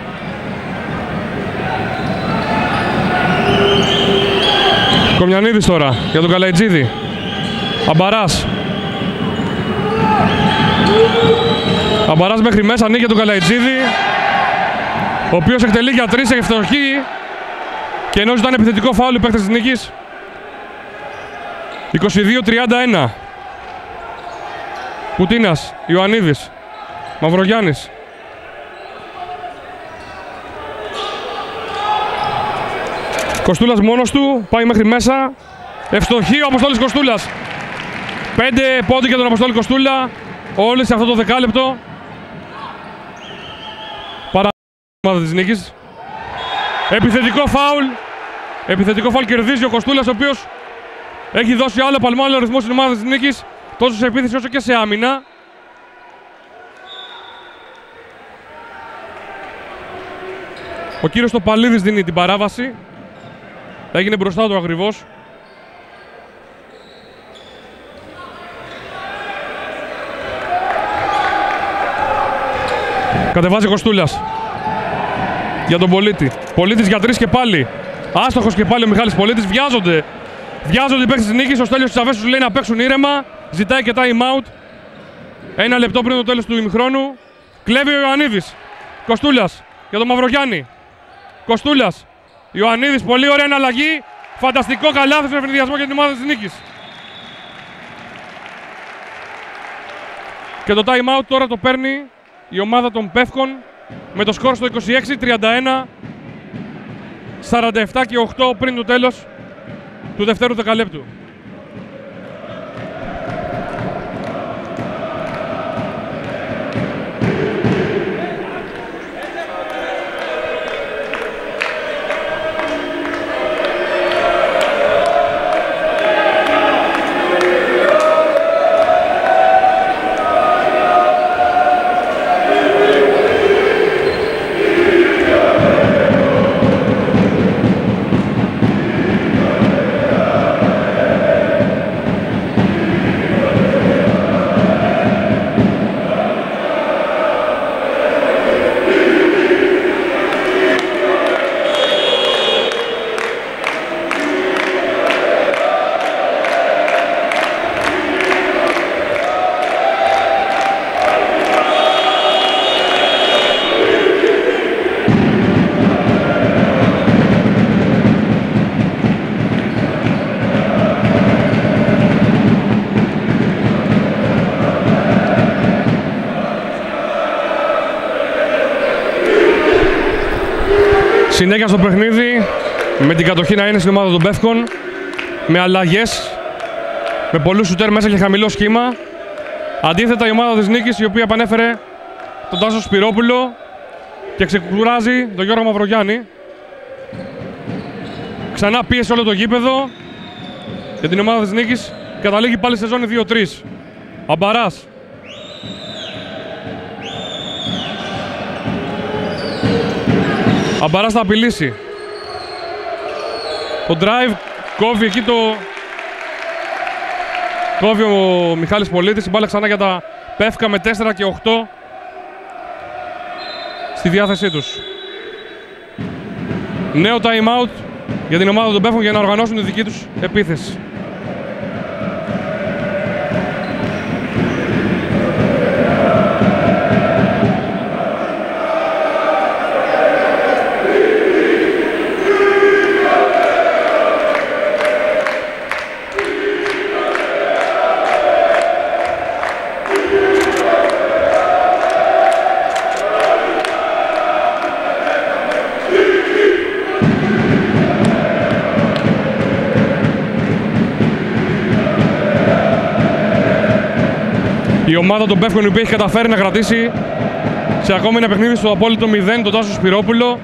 Κομιανίδης τώρα για τον Καλαϊτζίδη. Αμπαράς. Αμπαράς μέχρι μέσα, ανοίγει για τον Καλαϊτζίδη, ο οποίος εκτελεί για 3, ευστοχή. Και ενώ ήταν επιθετικό φάουλ οι παίκτες της Νίκης. 22-31. Κουτίνας, Ιωαννίδης, Μαυρογιάννης. Κοστούλας μόνος του, πάει μέχρι μέσα. Ευστοχή ο Αποστόλης Κοστούλας. 5 πόντι για τον Αποστόλη Κοστούλα. Όλοι σε αυτό το δεκάλεπτο. Παρά ομάδα της Νίκης. Επιθετικό φάουλ. Επιθετικό φάουλ, κερδίζει ο Κοστούλας, ο οποίος έχει δώσει άλλο παλμό, άλλο ρυθμό στην ομάδα της Νίκης. Τόσο σε επίθεση όσο και σε άμυνα. Ο κύριος Τοπαλίδης δίνει την παράβαση. Έγινε μπροστά του ακριβώς. Κατεβάζει Κοστούλας. Για τον Πολίτη. Πολίτης για 3 και πάλι. Άστοχος και πάλι ο Μιχάλης Πολίτης. Βιάζονται. Βιάζονται οι παίκτες της Νίκης. Ο Στέλιος Τσαβέσου λέει να παίξουν ήρεμα. Ζητάει και time out. 1 λεπτό πριν το τέλος του ημιχρόνου. Κλέβει ο Ιωαννίδης. Κοστούλας για τον Μαυρογιάννη. Κοστούλας. Ιωαννίδης, πολύ ωραία εναλλαγή. Φανταστικό καλάθι στον ευνηδιασμό για την ομάδα της νίκης. Και το time out τώρα το παίρνει η ομάδα των Πεύκων με το σκορ στο 26-31, 47 και 8 πριν το τέλος του δευτέρου δεκαλέπτου. Συνέχεια στο παιχνίδι, με την κατοχή να είναι στην ομάδα των Πεύκων, με αλλαγές, με πολλούς σουτέρ μέσα και χαμηλό σχήμα. Αντίθετα, η ομάδα της νίκης, η οποία επανέφερε τον Τάσο Σπυρόπουλο και ξεκουράζει τον Γιώργο Μαυρογιάννη. Ξανά πίεσε όλο το γήπεδο για την ομάδα της νίκης. Καταλήγει πάλι σε ζώνη 2-3. Αμπαράς. Αμπαράς θα απειλήσει. Το drive κόβει εκεί το... Κόβει ο Μιχάλης Πολίτης. Η μπάλα ξανά για τα Πεύκα με 4 και 8 στη διάθεσή τους. Νέο time out για την ομάδα των Πεύκων για να οργανώσουν τη δική τους επίθεση. Η ομάδα των Πεύκων, η οποία έχει καταφέρει να κρατήσει σε ακόμη ένα παιχνίδι στο απόλυτο 0 τον Τάσο Σπυρόπουλο,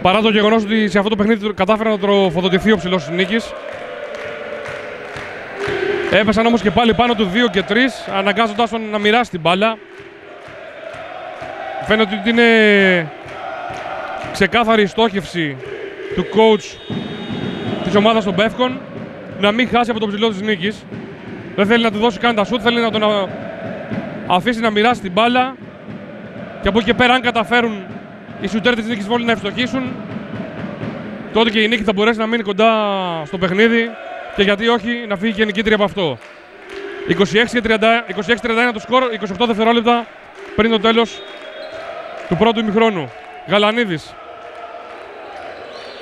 παρά το γεγονός ότι σε αυτό το παιχνίδι κατάφερε να τροφοδοτηθεί ο ψηλός της νίκης. Έπεσαν όμως και πάλι πάνω του 2 και 3, αναγκάζοντάς τον να μοιράσει την μπάλα. Φαίνεται ότι είναι ξεκάθαρη η στόχευση του coach της ομάδας των Πεύκων να μην χάσει από τον ψηλό της νίκης. Δεν θέλει να του δώσει καν τα σουτ, θέλει να τον αφήσει να μοιράσει την μπάλα. Και από εκεί και πέρα, αν καταφέρουν οι σουτέρ της νίκης Βόλου να ευστοχήσουν, τότε και η νίκη θα μπορέσει να μείνει κοντά στο παιχνίδι και γιατί όχι να φύγει και νικήτρια από αυτό. 26-31 το σκορ, 28 δευτερόλεπτα πριν το τέλος του πρώτου ημιχρόνου. Γαλανίδης.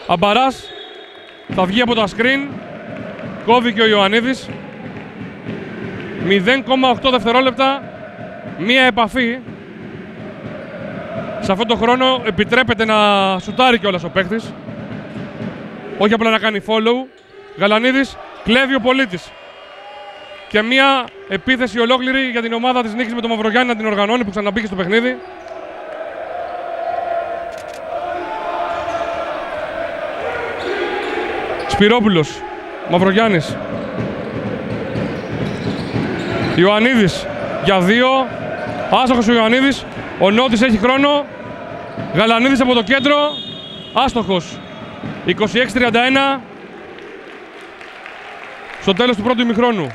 Αμπαράς θα βγει από τα screen, κόβει και ο Ιωαννίδης. 0,8 δευτερόλεπτα, μία επαφή. Σε αυτόν τον χρόνο επιτρέπεται να σουτάρει κιόλας ο παίκτης, όχι απλά να κάνει follow. Γαλανίδης, κλέβει ο Πολίτης. Και μία επίθεση ολόκληρη για την ομάδα της νίκης με τον Μαυρογιάννη να την οργανώνει, που ξαναμπήκε στο παιχνίδι. Σπυρόπουλος, Μαυρογιάννης. Ιωαννίδης για 2. Άστοχος ο Ιωαννίδης. Ο Νότης έχει χρόνο. Γαλανίδης από το κέντρο. Άστοχος. 26-31. Στο τέλος του πρώτου ημιχρόνου.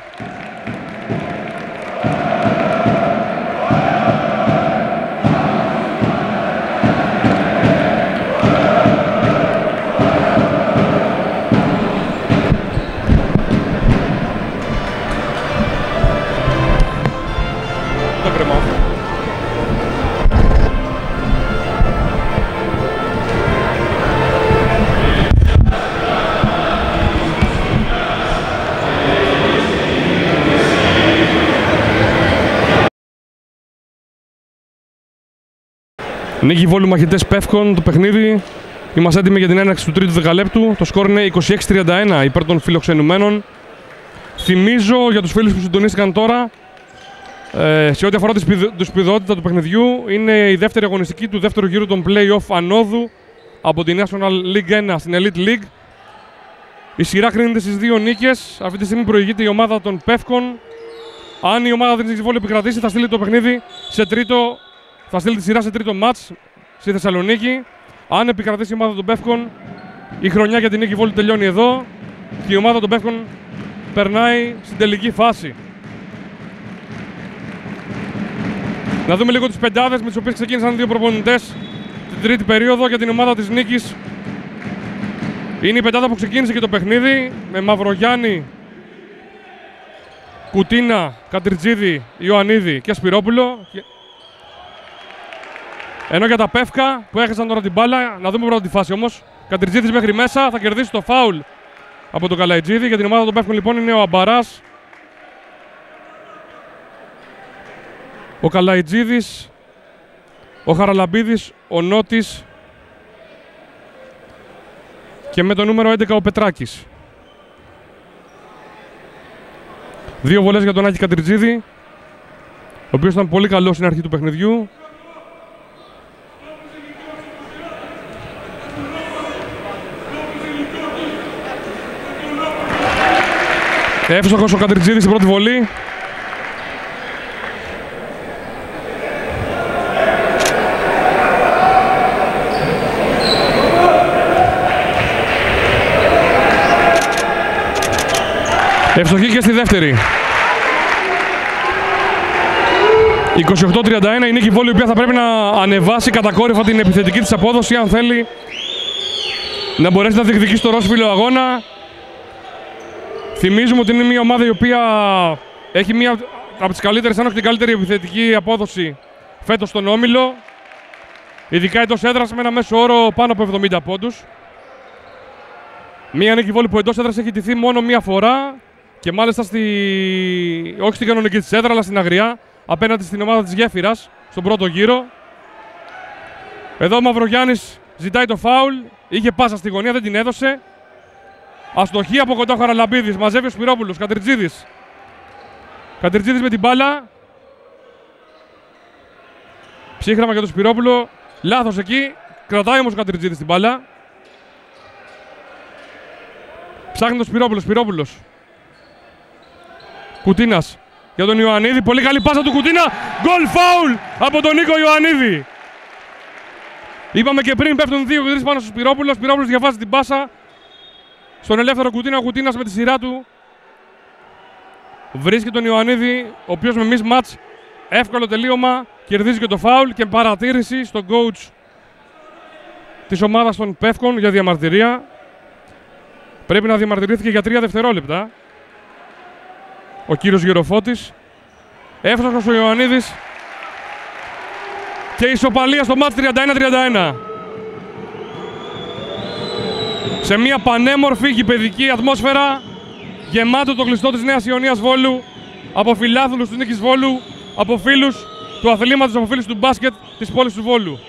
Νίκη Βόλου μαχητές Πεύκων το παιχνίδι. Είμαστε έτοιμοι για την έναρξη του τρίτου δεκαλέπτου. Το σκορ είναι 26-31 υπέρ των φιλοξενουμένων. Θυμίζω για τους φίλους που συντονίστηκαν τώρα, σε ό,τι αφορά τη σπουδαιότητα του παιχνιδιού, είναι η δεύτερη αγωνιστική του δεύτερου γύρου των play-off ανόδου από τη National League 1 στην Elite League. Η σειρά κρίνεται στις δύο νίκες. Αυτή τη στιγμή προηγείται η ομάδα των Πεύκων. Αν η ομάδα της Νίκης Βόλου επικρατήσει, θα στείλει το παιχνίδι θα στείλει τη σειρά σε τρίτο μάτς στη Θεσσαλονίκη. Αν επικρατήσει η ομάδα των Πεύκων, η χρονιά για την Νίκη Βόλου τελειώνει εδώ και η ομάδα των Πεύκων περνάει στην τελική φάση. Να δούμε λίγο τις πεντάδες με τις οποίες ξεκίνησαν οι δύο προπονητές την τρίτη περίοδο για την ομάδα της Νίκης. Είναι η πεντάδα που ξεκίνησε και το παιχνίδι με Μαυρογιάννη, Κουτίνα, Κατριτζίδη, Ιωαννίδη και Σπυρόπουλο. Ενώ για τα Πεύκα που έχασαν τώρα την μπάλα, να δούμε πρώτα τη φάση όμως. Κατριτζίδης μέχρι μέσα, θα κερδίσει το φάουλ από τον Καλαϊτζίδη. Για την ομάδα των Πεύκων λοιπόν είναι ο Αμπαράς, ο Καλαϊτζίδης, ο Χαραλαμπίδης, ο Νότης και με το νούμερο 11 ο Πετράκης. Δύο βολές για τον Άκη Κατριτζίδη, ο οποίος ήταν πολύ καλός στην αρχή του παιχνιδιού. Εύστοχος ο Κατριτζίδης στην πρώτη βολή. Ευστοχή και στη δεύτερη. 28-31 η Νίκη Βόλου, η οποία θα πρέπει να ανεβάσει κατακόρυφα την επιθετική της απόδοση αν θέλει να μπορέσει να διεκδικήσει το ρόσφυλο αγώνα. Θυμίζουμε ότι είναι μια ομάδα η οποία έχει μια από τις καλύτερες, αν όχι την καλύτερη επιθετική απόδοση φέτος στον Όμιλο. Ειδικά εντός έδρας με ένα μέσο όρο πάνω από 70 πόντους. Μια Νίκη Βόλου που εντός έδρας έχει ντυθεί μόνο μία φορά και μάλιστα όχι στην κανονική της έδρα αλλά στην αγριά απέναντι στην ομάδα της Γέφυρας στον πρώτο γύρο. Εδώ ο Μαυρογιάννης ζητάει το φάουλ, είχε πάσα στη γωνία, δεν την έδωσε. Αστοχή από κοντά ο Χαραλαμπίδης, μαζεύει ο Σπυρόπουλος, Κατριτζίδης. Κατριτζίδης με την μπάλα. Ψύχραμα για τον Σπυρόπουλο, λάθος εκεί, κρατάει όμως ο Κατριτζίδης την μπάλα. Ψάχνει τον Σπυρόπουλο, Σπυρόπουλος. Κουτίνας για τον Ιωαννίδη, πολύ καλή πάσα του Κουτίνα, γκολ φάουλ από τον Νίκο Ιωαννίδη. Είπαμε και πριν πέφτουν 2 και 3 πάνω στο Σπυρόπουλο, ο Σπυρόπουλος διαβάζει την πάσα στον ελεύθερο Κουτίνα, ο Κουτίνας με τη σειρά του βρίσκει τον Ιωαννίδη, ο οποίος με mismatch, εύκολο τελείωμα, κερδίζει και το φάουλ και παρατήρηση στον coach της ομάδας των Πεύκων για διαμαρτυρία. Πρέπει να διαμαρτυρήθηκε για 3 δευτερόλεπτα ο κύριος Γεροφώτης. Εύστοχος ο Ιωαννίδης και ισοπαλία στο μάτς 31-31. Σε μια πανέμορφη γηπεδική ατμόσφαιρα, γεμάτο το κλειστό της Νέας Ιωνίας Βόλου, από φιλάθλους της Νίκης Βόλου, από φίλους του αθλήματος, από φίλους του μπάσκετ της πόλης του Βόλου.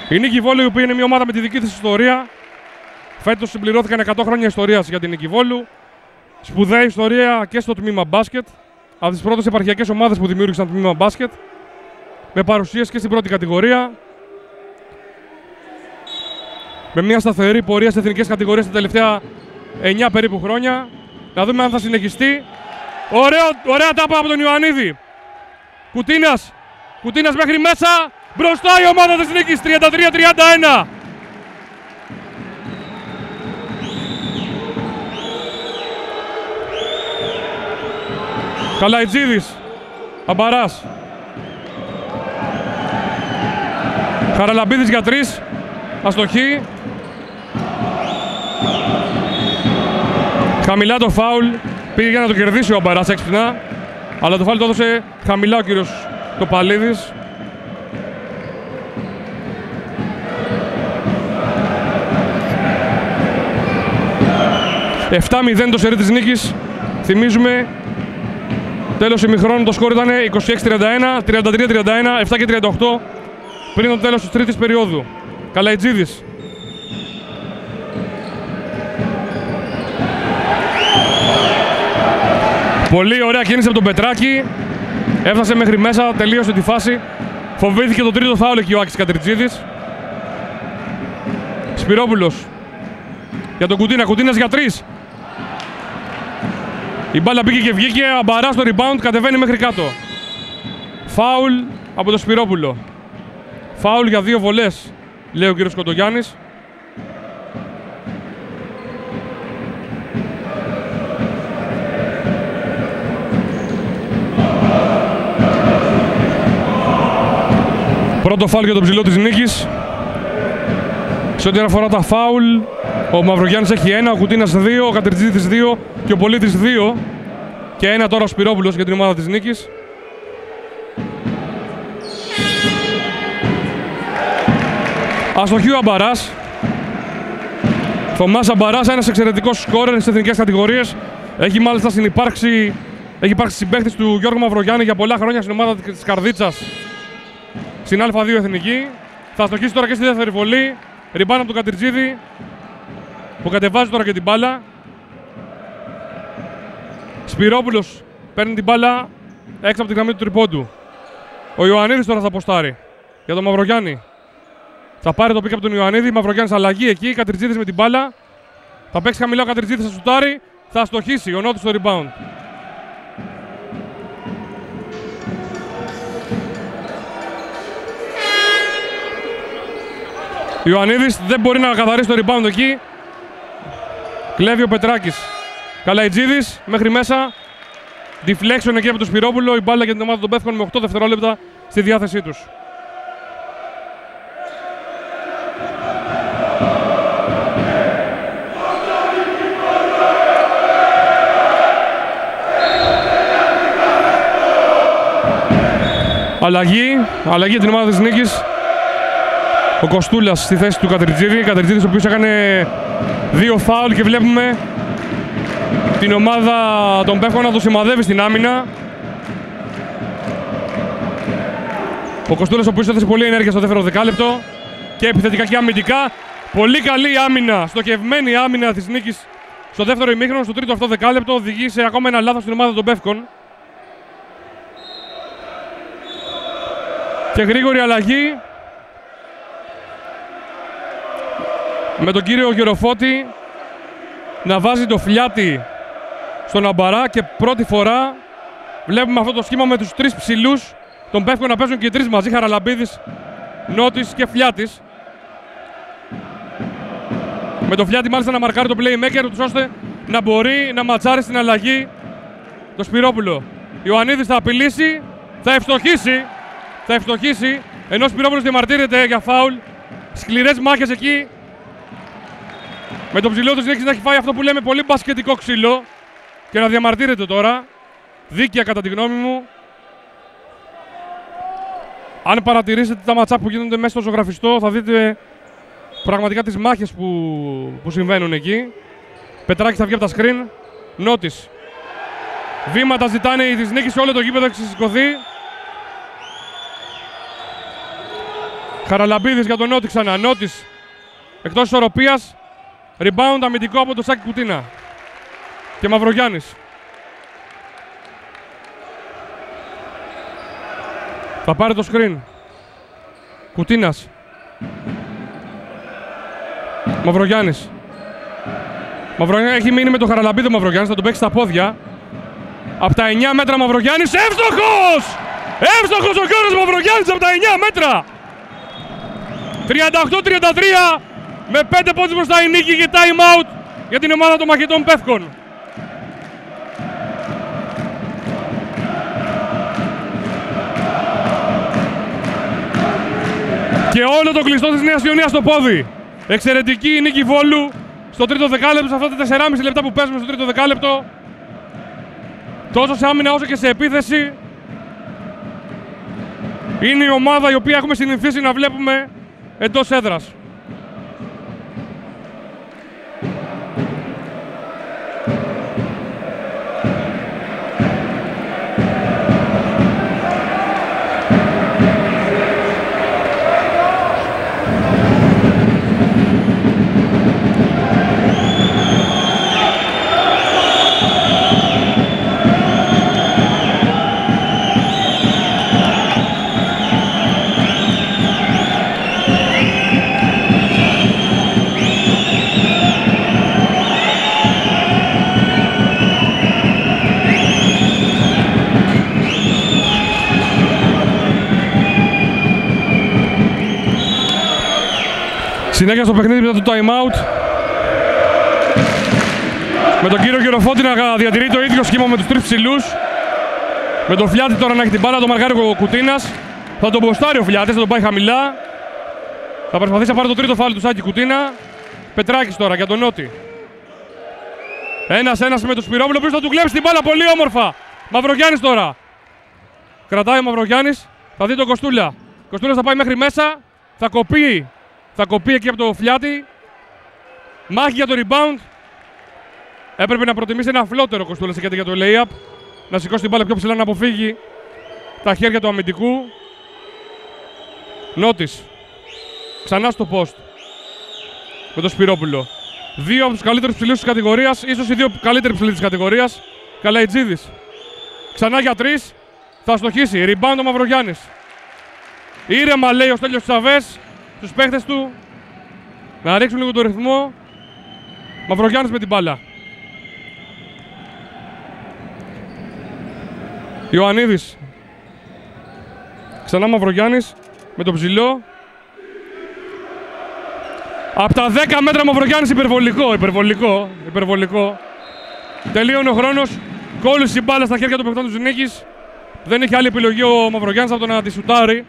Η Νίκη Βόλου, η οποία είναι μια ομάδα με τη δική της ιστορία. Φέτος συμπληρώθηκαν 100 χρόνια ιστορίας για την Νίκη Βόλου. Σπουδαία ιστορία και στο τμήμα μπάσκετ. Από τις πρώτες επαρχιακές ομάδες που δημιούργησαν το τμήμα μπάσκετ. Με παρουσίες και στην πρώτη κατηγορία. Με μια σταθερή πορεία στις εθνικές κατηγορίες τα τελευταία 9 περίπου χρόνια. Να δούμε αν θα συνεχιστεί. Ωραία τάπα από τον Ιωαννίδη. Κουτίνας μέχρι μέσα. Μπροστά η ομάδα της Νίκης, 33-31. Καλαϊτζίδης, Αμπαράς. Χαραλαμπίδης για 3. Αστοχή. Χαμηλά το φάουλ. Πήγε για να το κερδίσει ο Αμπαράς έξυπνα. Αλλά το φάουλ το έδωσε χαμηλά ο κύριος Τοπαλίδης. 7-0 το σερί της νίκης. Θυμίζουμε Τέλος ημιχρόνου το σκορ ήταν 26-31, 33-31, 7 και 38 πριν το τέλος της τρίτης περίοδου. Καλαϊτζίδης. Πολύ ωραία κίνηση από τον Πετράκη. Έφτασε μέχρι μέσα, τελείωσε τη φάση. Φοβήθηκε το τρίτο φάουλ εκεί ο Άκης Κατριτζίδης. Σπυρόπουλος. Για τον Κουτίνα, Κουτίνας για 3. Η μπάλα μπήκε και βγήκε, Αμπαρά στο rebound, κατεβαίνει μέχρι κάτω. Φάουλ από τον Σπυρόπουλο. Φάουλ για 2 βολές, λέει ο κύριος Κοντογιάννης. Πρώτο φάουλ για τον ψηλό της νίκης. Σε ό,τι αφορά τα φάουλ, ο Μαυρογιάννης έχει 1, ο Κουτίνας 2, ο Κατριτζίδης 2 και ο Πολίτης 2. Και 1 τώρα ο Σπυρόπουλος για την ομάδα της νίκης. Αστοχή ο Αμπαράς. Θωμάς Αμπαράς, ένας εξαιρετικός σκόρερ στις εθνικές κατηγορίες. Έχει μάλιστα υπάρξει συμπαίκτης του Γιώργου Μαυρογιάννη για πολλά χρόνια στην ομάδα της Καρδίτσας στην Α2 εθνική. Θα αστοχίσει τώρα και στη δεύτερη βολή. Ριμπάν από τον Κατριτζίδη που κατεβάζει τώρα και την μπάλα. Σπυρόπουλος παίρνει την μπάλα έξω από τη γραμμή του τριπόντου. Ο Ιωαννίδης τώρα θα αποστάρει για τον Μαυρογιάννη. Θα πάρει το πικ από τον Ιωαννίδη. Μαυρογιάννης αλλαγή εκεί. Κατριτζίδης με την μπάλα. Θα παίξει χαμηλά ο Κατριτζίδης, θα σουτάρει. Θα αστοχίσει ο Νότης στο rebound. Ιωαννίδης δεν μπορεί να καθαρίσει το rebound εκεί. Κλέβει ο Πετράκης. Καλαϊτζίδης μέχρι μέσα. Deflection εκεί από τον Σπυρόπουλο. Η μπάλα για την ομάδα των Πεύκων με 8 δευτερόλεπτα στη διάθεσή τους. Αλλαγή για την ομάδα της νίκης. Ο Κοστούλας στη θέση του Κατριτζίδη. Κατριτζίδης ο οποίος έκανε 2 φάουλ και βλέπουμε την ομάδα των Πεύκων να το σημαδεύει στην άμυνα. Ο Κοστούλας ο οποίος έθεσε πολύ ενέργεια στο δεύτερο δεκάλεπτο και επιθετικά και αμυντικά. Πολύ καλή άμυνα, στοχευμένη άμυνα της νίκης στο δεύτερο ημίχρονο. Στο τρίτο αυτό δεκάλεπτο οδηγεί σε ακόμα ένα λάθος στην ομάδα των Πεύκων. Και γρήγορη αλλαγή με τον κύριο Γεροφώτη να βάζει το Φλιάτη στον Αμπαρά και πρώτη φορά βλέπουμε αυτό το σχήμα με τους 3 ψηλούς των Πεύκων να παίζουν και οι 3 μαζί, Χαραλαμπίδης, Νότης και Φλιάτης. Με το Φλιάτη μάλιστα να μαρκάρει το playmaker τους ώστε να μπορεί να ματσάρει στην αλλαγή το Σπυρόπουλο. Ιωαννίδης θα απειλήσει, θα ευστοχίσει, ενώ ο Σπυρόπουλος διαμαρτύρεται για φάουλ. Σκληρές μάχες εκεί. Με τον ψηλό της νίκης να έχει φάει αυτό που λέμε πολύ μπασκετικό ξύλο και να διαμαρτύρεται τώρα. Δίκαια κατά τη γνώμη μου. Αν παρατηρήσετε τα ματσά που γίνονται μέσα στο ζωγραφιστό θα δείτε πραγματικά τις μάχες που συμβαίνουν εκεί. Πετράκης θα βγει από τα screen. Νότης. Βήματα ζητάνε της νίκης σε όλο το γήπεδο, έχει σηκωθεί. Χαραλαμπίδης για τον Νότη ξανά. Νότης εκτός ισορροπίας. Rebound αμυντικό από τον Σάκη Κουτίνα. Και Μαυρογιάννης. Θα πάρει το screen. Κουτίνας. Μαυρογιάννης. Έχει μείνει με τον Χαραλαμπίδη ο Μαυρογιάννης, θα τον παίξει στα πόδια. Από τα 9 μέτρα Μαυρογιάννης, εύστοχος! Εύστοχος ο Γιώργος Μαυρογιάννης από τα 9 μέτρα! 38-33, με 5 πόντους μπροστά η νίκη και time out για την ομάδα των μαχητών Πεύκων. Και όλο το κλειστό της Νέας Ιωνίας στο πόδι. Εξαιρετική η νίκη Βόλου στο τρίτο δεκάλεπτο, σε αυτά τα 4,5 λεπτά που παίζουμε στο τρίτο δεκάλεπτο. Τόσο σε άμυνα όσο και σε επίθεση. Είναι η ομάδα η οποία έχουμε συνηθίσει να βλέπουμε εντός έδρας. Συνέχεια στο παιχνίδι μετά το time out. Με τον κύριο Γεροφώτη να διατηρεί το ίδιο σχήμα με τους τρεις ψηλούς. Με τον Φλιάτη τώρα να έχει την μπάλα, το μαρκάρει ο Κουτίνας. Θα τον μποστάρει ο Φλιάτης, θα τον πάει χαμηλά. Θα προσπαθήσει να πάρει το τρίτο φάουλ του Σάκη Κουτίνα. Πετράκης τώρα για τον Νότι. Ένας με τον Σπυρόπουλο, ο οποίος θα του κλέψει την μπάλα πολύ όμορφα. Μαυρογιάννης τώρα. Κρατάει ο Μαυρογιάννης, θα δει τον Κοστούλα. Κοστούλας θα πάει μέχρι μέσα, θα κοπεί εκεί από το Φλιάτη. Μάχη για το rebound. Έπρεπε να προτιμήσει ένα φλότερο Κοστούλας εκεί για το lay-up. Να σηκώσει την μπάλα πιο ψηλά, να αποφύγει τα χέρια του αμυντικού. Νότης. Ξανά στο post. Με τον Σπυρόπουλο. Δύο από τους καλύτερους ψηλούς της κατηγορίας, ίσως οι δύο καλύτεροι ψηλοί της κατηγορίας. Καλαϊτζίδης. Ξανά για τρεις. Θα στοχίσει. Rebound ο Μαυρογιάννης. Ήρεμα λέει ο Στέλιος Τσαβές στους παίχτες του. Να ρίξουν λίγο το ρυθμό. Μαυρογιάννης με την μπάλα. Ιωαννίδης. Ξανά Μαυρογιάννης με τον ψηλό. Από τα 10 μέτρα Μαυρογιάννης υπερβολικό. Τελείωνε ο χρόνος. Κόλλησε η μπάλα στα χέρια των παιχτών του Νίκης. Δεν είχε άλλη επιλογή ο Μαυρογιάννης από το να τη σουτάρει.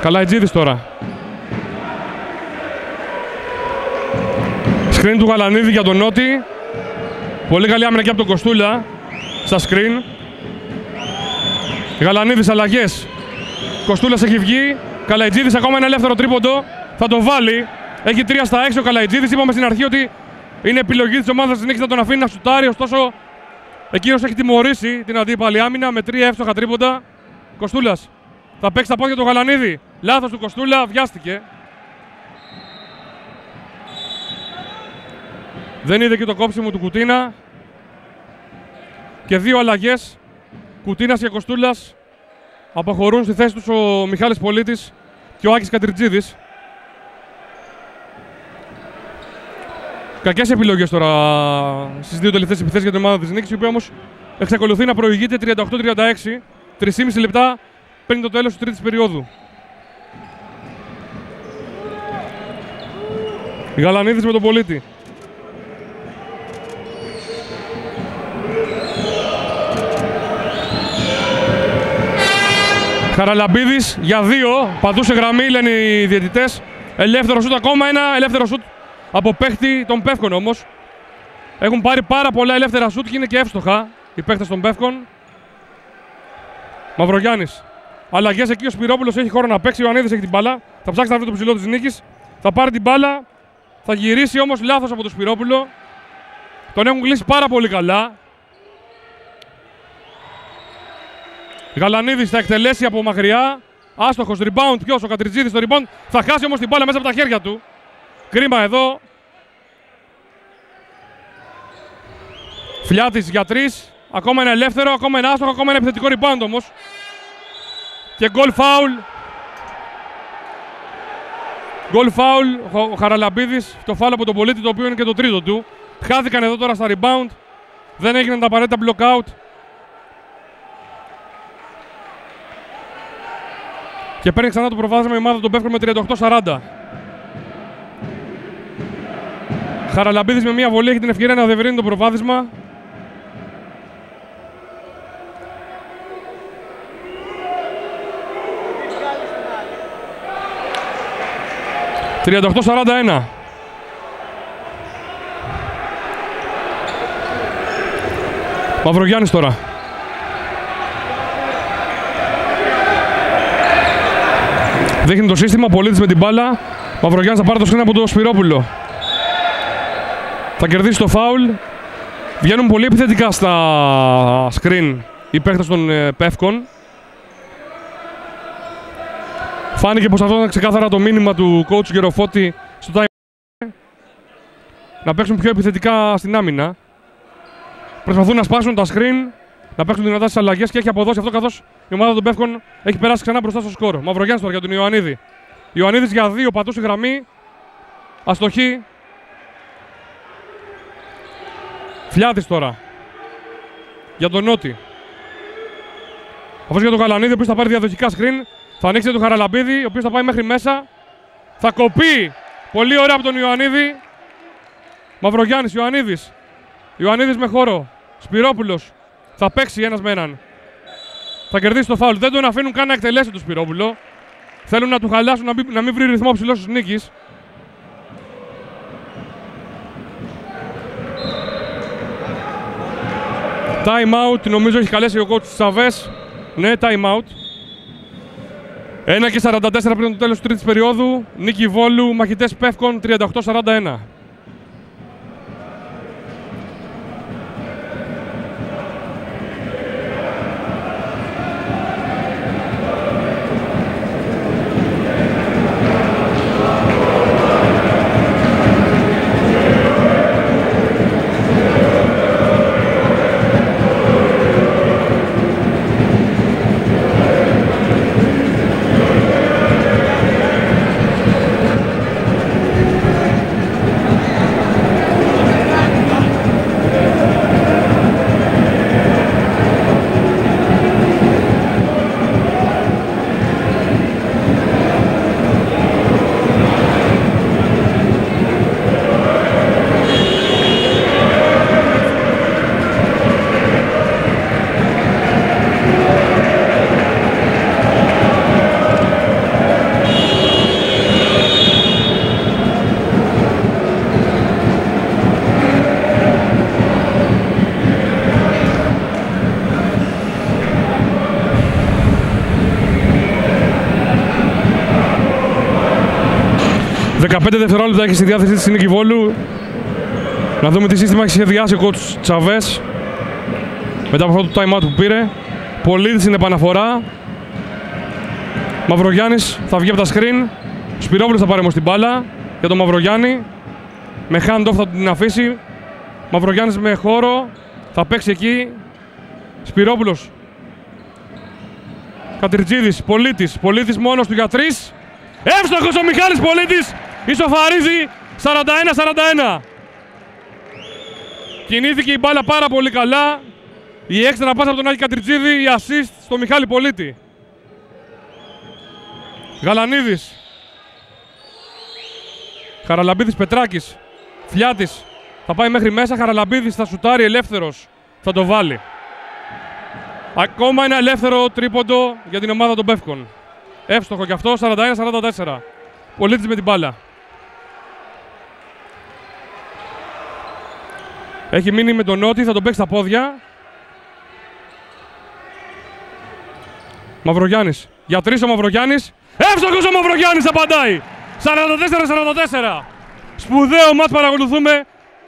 Καλαϊτζίδης τώρα. Screen του Γαλανίδη για τον Νότι. Πολύ καλή άμυνα και από τον Κοστούλα. Στα screen. Γαλανίδης αλλαγές. Κοστούλας έχει βγει. Καλαϊτζίδης ακόμα ένα ελεύθερο τρίποντο. Θα το βάλει. Έχει 3 στα 6 ο Καλαϊτζίδης. Είπαμε στην αρχή ότι είναι επιλογή της ομάδας της Νίκης να τον αφήνει να σουτάρει. Ωστόσο, εκείνος έχει τιμωρήσει την αντίπαλη άμυνα με 3 εύστοχα τρίποντα. Κοστούλας. Θα παίξει τα πόδια του Γαλανίδη. Λάθος του Κοστούλα. Βιάστηκε. Δεν είδε και το κόψιμο του Κουτίνα. Και δύο αλλαγές. Κουτίνας και Κοστούλας αποχωρούν στη θέση τους ο Μιχάλης Πολίτης και ο Άκης Κατριτζίδης. Κακές επιλογές τώρα στις δύο τελευταίες επιθέσεις για την ομάδα της Νίκης, η οποία όμως εξακολουθεί να προηγείται 38-36, 3,5 λεπτά πριν το τέλος της τρίτης περίοδου. Γαλανίδης με τον Πολίτη. Χαραλαμπίδης για 2, παντούσε γραμμή λένε οι διαιτητές. Ελεύθερο σούτ, ακόμα ένα ελεύθερο σούτ από παίχτη των Πεύκων όμως. Έχουν πάρει πάρα πολλά ελεύθερα σούτ και είναι και εύστοχα οι παίχτες των Πεύκων. Μαυρογιάννης. Αλλαγές εκεί, ο Σπυρόπουλος έχει χώρο να παίξει, ο Ιωαννίδης έχει την μπάλα. Θα ψάξει να βρει το ψηλό της Νίκης. Θα πάρει την μπάλα, θα γυρίσει όμως λάθος από τον Σπυρόπουλο. Τον έχουν κλείσει πάρα πολύ καλά. Γαλανίδης θα εκτελέσει από μακριά. Άστοχος, rebound. Ποιος, ο Κατριτζίδης το rebound. Θα χάσει όμως την μπάλα μέσα από τα χέρια του. Κρίμα εδώ. Φλιάτης για 3. Ακόμα ένα ελεύθερο, ακόμα ένα άστοχο, ακόμα ένα επιθετικό rebound όμως. Και goal foul. Goal foul. Ο Χαραλαμπίδης. Το foul από τον Πολίτη, το οποίο είναι και το τρίτο του. Χάθηκαν εδώ τώρα στα rebound. Δεν έγιναν τα απαραίτητα block out. Και παίρνει ξανά το προβάδισμα η ομάδα των Πεύκων με 38-40. Χαραλαμπίδης με μία βολή έχει την ευκαιρία να διευρύνει το προβάδισμα. ...38-41. Μαυρογιάννης τώρα. Δείχνει το σύστημα, Πολίτης με την μπάλα. Μαυρογιάννης θα πάρει το σκριν από τον Σπυρόπουλο. Θα κερδίσει το φάουλ. Βγαίνουν πολύ επιθετικά στα screen οι παίκτες των Πεύκων. Φάνηκε πως αυτό ήταν ξεκάθαρα το μήνυμα του coach Γεροφώτη στο time. Να παίξουν πιο επιθετικά στην άμυνα. Προσπαθούν να σπάσουν τα screen, να παίξουν δυνατά στις αλλαγές και έχει αποδώσει αυτό, καθώς η ομάδα των Πεύκων έχει περάσει ξανά μπροστά στο σκορ. Μαυρογιάννης τώρα για τον Ιωαννίδη. Ιωαννίδης για 2, πατούσε γραμμή. Αστοχή. Φλιάτης τώρα. για τον Νότι. Αυτός για τον Γαλανίδη, ο οποίος θα πάρει διαδοχικά screen. Θα ανοίξει τον Χαραλαμπίδη, ο οποίος θα πάει μέχρι μέσα. Θα κοπεί πολύ ωραία από τον Ιωαννίδη. Μαυρογιάννης, Ιωαννίδης. Ιωαννίδης με χώρο. Σπυρόπουλος. Θα παίξει ένας με έναν. Θα κερδίσει το φάουλ. Δεν τον αφήνουν καν να εκτελέσει τον Σπυρόπουλο. Θέλουν να του χαλάσουν να μην βρει ρυθμό ψηλός της νίκης. Time out, νομίζω έχει καλέσει ο coach Τσαβές. Ναι, time out. 1:44 πριν το τέλος της τρίτης περίοδου. Νίκη Βόλου, μαχητές Πεύκων 38-41. Δευτερόλεπτα έχει στη διάθεσή της η Νίκη Βόλου. Να δούμε τι σύστημα έχει σχεδιάσει ο coach Τσαβές μετά από αυτό το time out που πήρε. Πολύδης είναι επαναφορά. Μαυρογιάννης θα βγει από τα screen. Σπυρόπουλος θα πάρει όμως την μπάλα για τον Μαυρογιάννη. Με hand-off θα την αφήσει. Μαυρογιάννης με χώρο. Θα παίξει εκεί. Σπυρόπουλος. Κατριτζίδης. Πολύτης μόνος του για 3. Εύστοχος ο Μιχάλης Πολύτης. Ισοφαρίζει 41-41. Κινήθηκε η μπάλα πάρα πολύ καλά. Η έξτρα πάσα από τον Άκη Κατριτζίδη, η assist στο Μιχάλη Πολύτη. Γαλανίδης. Χαραλαμπίδης Πετράκης. Φλιάτης. Θα πάει μέχρι μέσα. Χαραλαμπίδης θα σουτάρει ελεύθερος. Θα το βάλει. Ακόμα ένα ελεύθερο τρίποντο για την ομάδα των Πεύκων. Εύστοχο κι αυτό, 41-44. Πολύτης με την μπάλα. Έχει μείνει με τον Νότι, θα τον παίξει στα πόδια. Μαυρογιάννης. Για 3 ο Μαυρογιάννης. Εύστοχος ο Μαυρογιάννης απαντάει. 44-44. Σπουδαίο μάτς παρακολουθούμε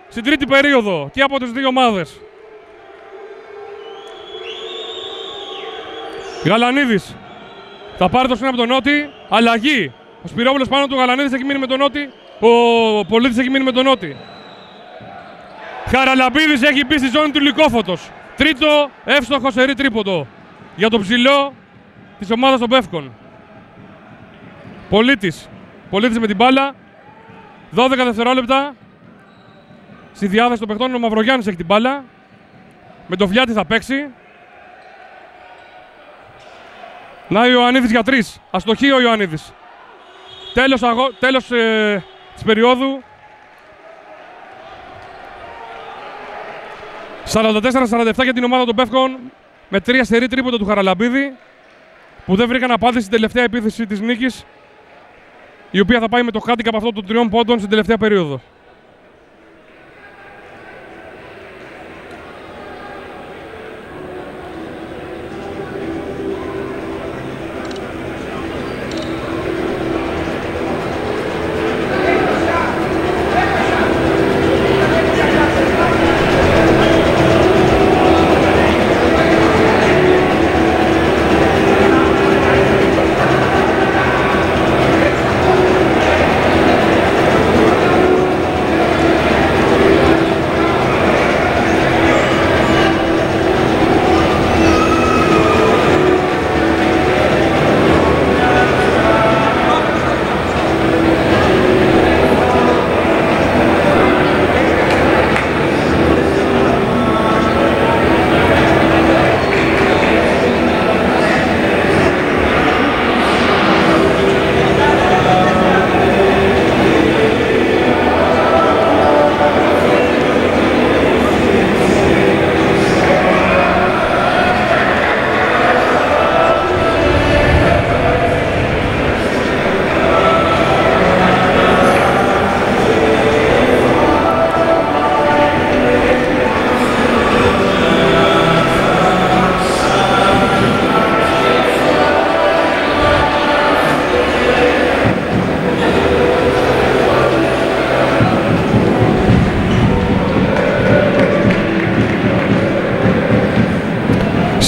στην τρίτη περίοδο και από τις δύο ομάδες. Γαλανίδης. Θα πάρει το σκηνά από τον Νότι. Αλλαγή. Ο Σπυρόπουλος πάνω του, Γαλανίδης έχει μείνει με τον Νότι. Ο Πολύτης έχει μείνει με τον Νότι. Χαραλαμπίδης έχει μπει στη ζώνη του Λυκόφωτος. Τρίτο εύστοχο σερί τρίποντο για το ψηλό της ομάδας των Πεύκων. Πολύτης με την μπάλα. 12 δευτερόλεπτα. Στη διάθεση των παιχτών ο Μαυρογιάννης έχει την μπάλα. Με το Φλιάτη θα παίξει. Να ο Ιωαννίδης για 3. Αστοχή ο Ιωαννίδης. Τέλος της περίοδου. 44-47 για την ομάδα των Πεύκων. Με 3 σερί τρίποντα του Χαραλαμπίδη. Που δεν βρήκαν απάντηση στην τελευταία επίθεση της νίκης. Η οποία θα πάει με το handicap αυτό των 3 πόντων στην τελευταία περίοδο.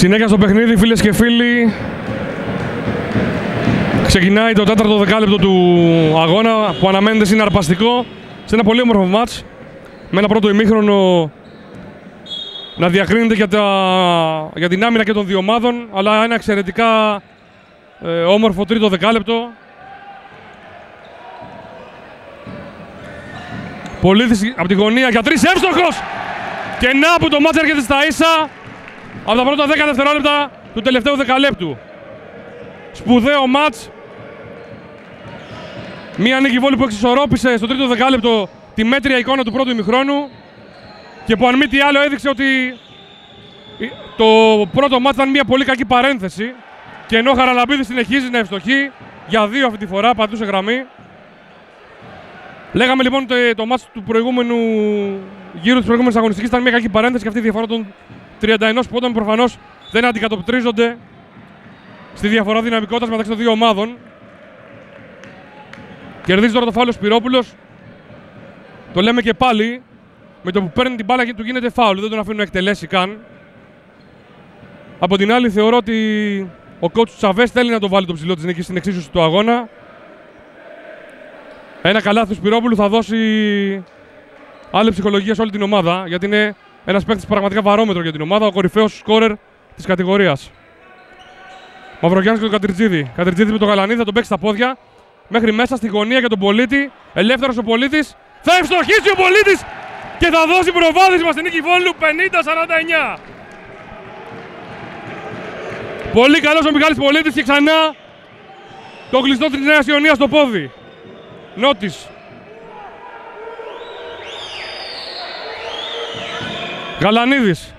Συνέχεια στο παιχνίδι, φίλες και φίλοι. Ξεκινάει το 4ο δεκάλεπτο του αγώνα που αναμένεται συναρπαστικό σε ένα πολύ όμορφο μάτς με ένα πρώτο ημίχρονο να διακρίνεται για την άμυνα και των δύο ομάδων, αλλά ένα εξαιρετικά όμορφο τρίτο δεκάλεπτο. Πολίτης από τη γωνία για 3, εύστοχος! Και να που το μάτς έρχεται στα ίσα από τα πρώτα 10 δευτερόλεπτα του τελευταίου δεκαλέπτου. Σπουδαίο μάτς. Μία νίκη Βόλου που εξισορρόπησε στο τρίτο δεκάλεπτο τη μέτρια εικόνα του πρώτου ημιχρόνου και που αν μη τι άλλο έδειξε ότι το πρώτο μάτς ήταν μια πολύ κακή παρένθεση, και ενώ ο Χαραλαμπίδης συνεχίζει να ευστοχεί για 2 αυτή τη φορά, πατούσε γραμμή. Λέγαμε λοιπόν ότι το μάτς του προηγούμενου γύρου της προηγούμενης αγωνιστικής ήταν μια κακή παρένθεση και αυτή η διαφορά των 31 πόντων προφανώς δεν αντικατοπτρίζονται στη διαφορά δυναμικότητας μεταξύ των δύο ομάδων. Κερδίζει τώρα το φάουλ ο Σπυρόπουλος. Το λέμε και πάλι, με το που παίρνει την μπάλα του γίνεται φάουλ, δεν τον αφήνουν να εκτελέσει καν. Από την άλλη θεωρώ ότι ο coach Τσαβές θέλει να το βάλει το ψηλό της νίκης στην εξίσωση του αγώνα. Ένα καλάθι του Σπυρόπουλου θα δώσει άλλη ψυχολογία σε όλη την ομάδα, γιατί είναι ένας παίκτης πραγματικά βαρόμετρο για την ομάδα, ο κορυφαίος σκόρερ της κατηγορίας. Μαυρογιάννης και τον Κατριτζίδη. Κατριτζίδη με τον Γαλανίδη θα τον παίξει στα πόδια μέχρι μέσα στη γωνία για τον Πολίτη. Ελεύθερος ο Πολίτης. Θα ευστοχίσει ο Πολίτης και θα δώσει προβάδισμα στην νίκη Βόλου 50-49. Πολύ καλός ο Μιχάλης Πολίτης και ξανά το κλειστό της Νέας Ιωνίας στο πόδι. Νότης. Γαλανίδης.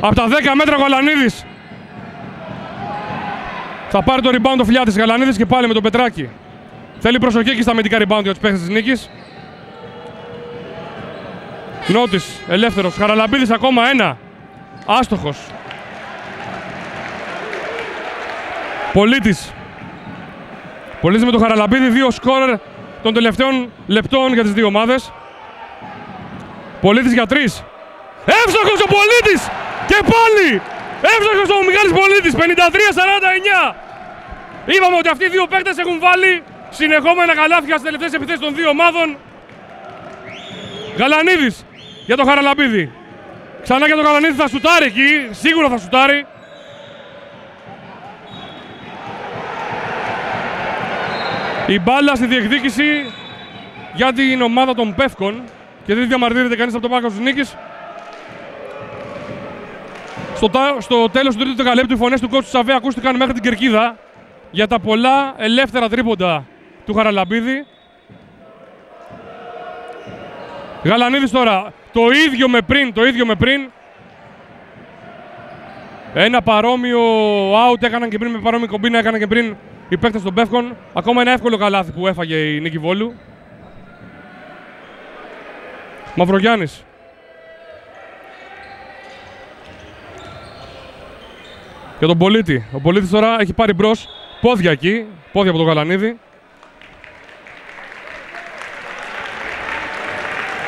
Από τα 10 μέτρα ο Γαλανίδης. Θα πάρει το rebound ο Φιλιάτης Γαλανίδης και πάλι με τον Πετράκη. Θέλει προσοχή και στα αμυντικά rebound για τους παίκτες της νίκης. Νότης, ελεύθερος. Χαραλαμπίδης ακόμα ένα. Άστοχος. Πολίτης. Πολίτης με τον Χαραλαμπίδη, 2 σκόρερ των τελευταίων λεπτών για τις δύο ομάδες. Πολίτης για 3. Εύστοχος ο Πολίτης! Και πάλι! Εύστοχος ο Μιχάλης Πολίτης, 53-49! Είπαμε ότι αυτοί οι δύο παίκτες έχουν βάλει συνεχόμενα καλάθια στις τελευταίες επιθέσεις των δύο ομάδων. Γαλανίδης για τον Χαραλαμπίδη. Ξανά για τον Γαλανίδη, θα σουτάρει εκεί, σίγουρα θα σουτάρει. Η μπάλα στη διεκδίκηση για την ομάδα των Πεύκων και δεν διαμαρτύρεται κανείς από το πάκο της νίκης. Στο τέλος του τρίτου δεκαλέπτου οι φωνές του coach Σαββέ ακούστηκαν μέχρι την κερκίδα για τα πολλά ελεύθερα τρίποντα του Χαραλαμπίδη. Γαλανίδης τώρα, το ίδιο με πριν. Ένα παρόμοιο out έκαναν και πριν, με παρόμοιο κομπίνα έκαναν και πριν οι παίκτες των Πεύκων. Ακόμα ένα εύκολο καλάθι που έφαγε η νίκη Βόλου. Μαυρογιάννης. Για τον Πολίτη. Ο Πολίτης τώρα έχει πάρει μπρος. Πόδια εκεί. Πόδια από τον Γαλανίδη.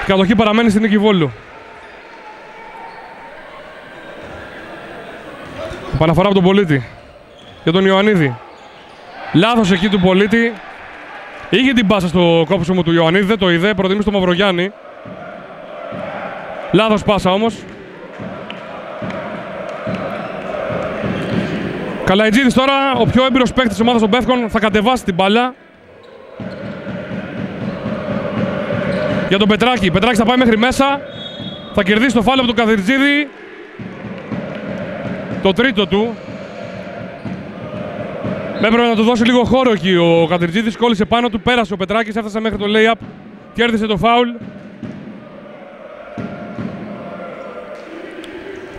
Η κατοχή παραμένει στην νίκη Βόλου. Επαναφορά από τον Πολίτη. Για τον Ιωαννίδη. Λάθος εκεί του Πολίτη. Είχε την πάσα στο κόψιμο του Ιωαννίδη. Δεν το είδε. Προτιμήσει τον Μαυρογιάννη. Λάθος πάσα όμως. Καλαϊτζίδης τώρα, ο πιο έμπειρος παίκτης της ομάδας των Πεύκων, θα κατεβάσει την μπάλα. Για τον Πετράκη. Πετράκης θα πάει μέχρι μέσα. Θα κερδίσει το φάουλ από τον Κατριτζίδη. Το τρίτο του. Έπρεπε να του δώσει λίγο χώρο εκεί. Ο Κατριτζίδης κόλλησε πάνω του, πέρασε ο Πετράκης, έφτασε μέχρι το lay-up. Κέρδισε το φάουλ.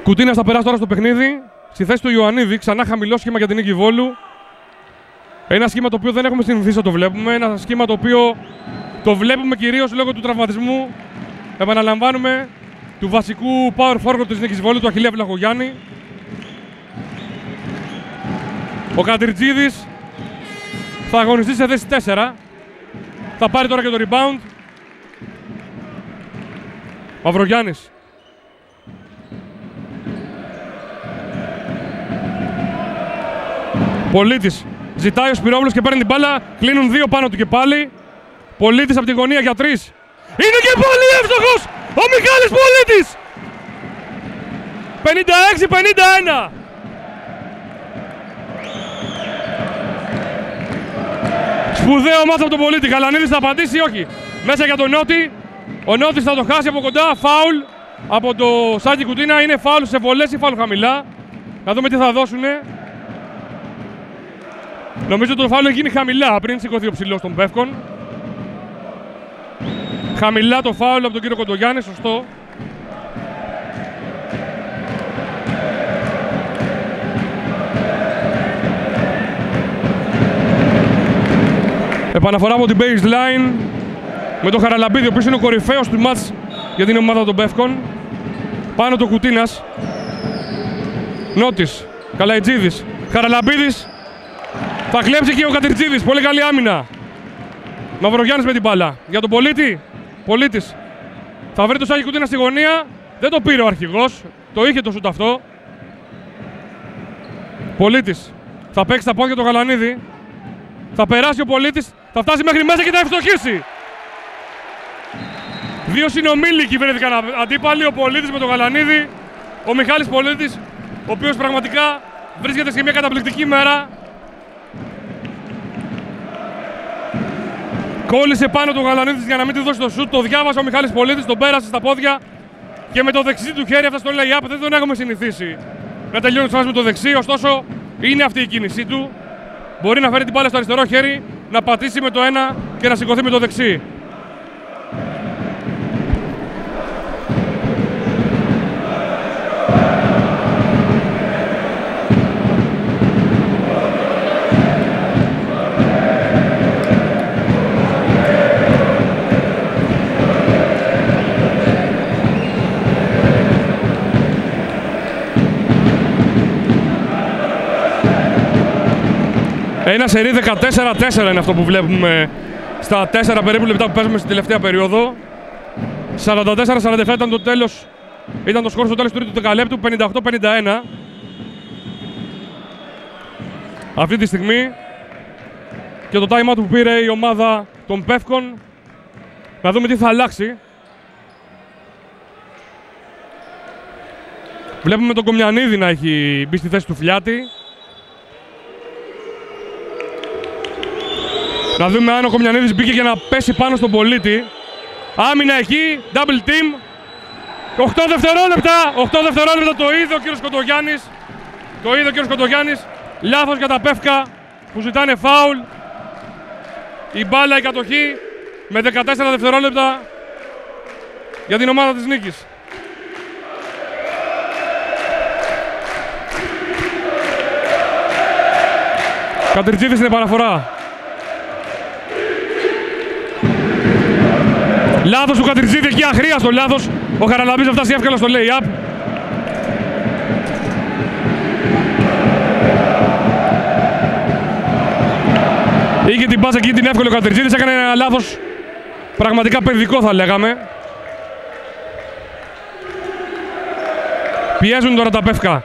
Κουτίνας θα περάσει τώρα στο παιχνίδι. Στη θέση του Ιωαννίδη, ξανά χαμηλό σχήμα για την νίκη Βόλου. Ένα σχήμα το οποίο δεν έχουμε συνηθίσει να το βλέπουμε. Ένα σχήμα το οποίο το βλέπουμε κυρίως λόγω του τραυματισμού. Επαναλαμβάνουμε, του βασικού power forward της νίκης Βόλου, του Αχιλλέα Βλαχογιάννη. Ο Κατριτζίδης θα αγωνιστεί σε θέση 4. Θα πάρει τώρα και το rebound. Μαυρογιάννης. Πολίτης ζητάει ο Σπυρόπουλος και παίρνει την μπάλα. Κλείνουν 2 πάνω του και πάλι. Πολίτης από τη γωνία για 3. Είναι και πάλι εύστοχος ο Μιχάλης Πολίτης. 56-51. Σπουδαίο μάτς από τον Πολίτη. Γαλανίδης θα απαντήσει ή όχι. Μέσα για τον Νότι. Ο Νότης θα το χάσει από κοντά. Φάουλ από το Σάκη Κουτίνα. Είναι φάουλ σε βολές ή φάουλ χαμηλά. Να δούμε τι θα δώσουνε. Νομίζω ότι το φάουλ έχει γίνει χαμηλά πριν σηκωθεί ο ψηλός των Πεύκων. Χαμηλά το φάουλ από τον κύριο Κοντογιάννη, σωστό. Επαναφορά από την baseline με τον Χαραλαμπίδη, ο οποίος είναι ο κορυφαίος του μάτς για την ομάδα των Πεύκων. Πάνω το Κουτίνας. Νότης, Καλαϊτζίδης, Χαραλαμπίδης. Θα κλέψει και ο Κατριτζίδης, πολύ καλή άμυνα. Μαυρογιάννης με την μπάλα. Για τον Πολίτη, Πολίτης. Θα βρει το Σάκη Κουτίνα στη γωνία. Δεν το πήρε ο αρχηγός, το είχε το σουτ αυτό. Πολίτης. Θα παίξει τα πόδια του Γαλανίδη. Θα περάσει ο Πολίτης, θα φτάσει μέχρι μέσα και θα ευστοχίσει. 2 συνομήλικοι βρέθηκαν αντίπαλοι, ο Πολίτης με τον Γαλανίδη. Ο Μιχάλης Πολίτης, ο οποίος πραγματικά βρίσκεται σε μια καταπληκτική μέρα. Κόλλησε πάνω τον Γαλανίδης για να μην του δώσει το σουτ. Το διάβασε ο Μιχάλης Πολίτης, τον πέρασε στα πόδια και με το δεξί του χέρι αυτά στο lay-up. Δεν τον έχουμε συνηθίσει να τελειώνει τις φάσεις με το δεξί, ωστόσο είναι αυτή η κίνησή του. Μπορεί να φέρει την μπάλα στο αριστερό χέρι, να πατήσει με το ένα και να σηκωθεί με το δεξί. Ένα σερί 14-4 είναι αυτό που βλέπουμε στα 4 περίπου λεπτά που παίζουμε στην τελευταία περίοδο. 44-47 ήταν το τέλος, ήταν το σκορ στο τέλος του τρίτου δεκαλέπτου, 58-51. Αυτή τη στιγμή και το time out που πήρε η ομάδα των Πεύκων. Να δούμε τι θα αλλάξει. Βλέπουμε τον Κομιανίδη να έχει μπει στη θέση του Φλιάτη. Να δούμε αν ο Κομιανίδης μπήκε για να πέσει πάνω στον Πολίτη. Άμυνα εκεί, double team. 8 δευτερόλεπτα, 8 δευτερόλεπτα το είδε ο κύριος Κοντογιάννης. Το είδε ο κύριος Κοντογιάννης. Λάθος για τα Πεύκα που ζητάνε φάουλ. Η μπάλα η κατοχή με 14 δευτερόλεπτα για την ομάδα της νίκης. Κατριτζίδης στην επαναφορά. Λάθος του Κατριτζίδη εκεί, αχρίαστο λάθος. Ο Χαραλαμπής θα φτάσει εύκολα στο lay-up. Είχε την πάσα εκεί την εύκολη ο Κατριτζίδης, έκανε ένα λάθος πραγματικά παιδικό θα λέγαμε. Πιέζουν τώρα τα Πεύκα.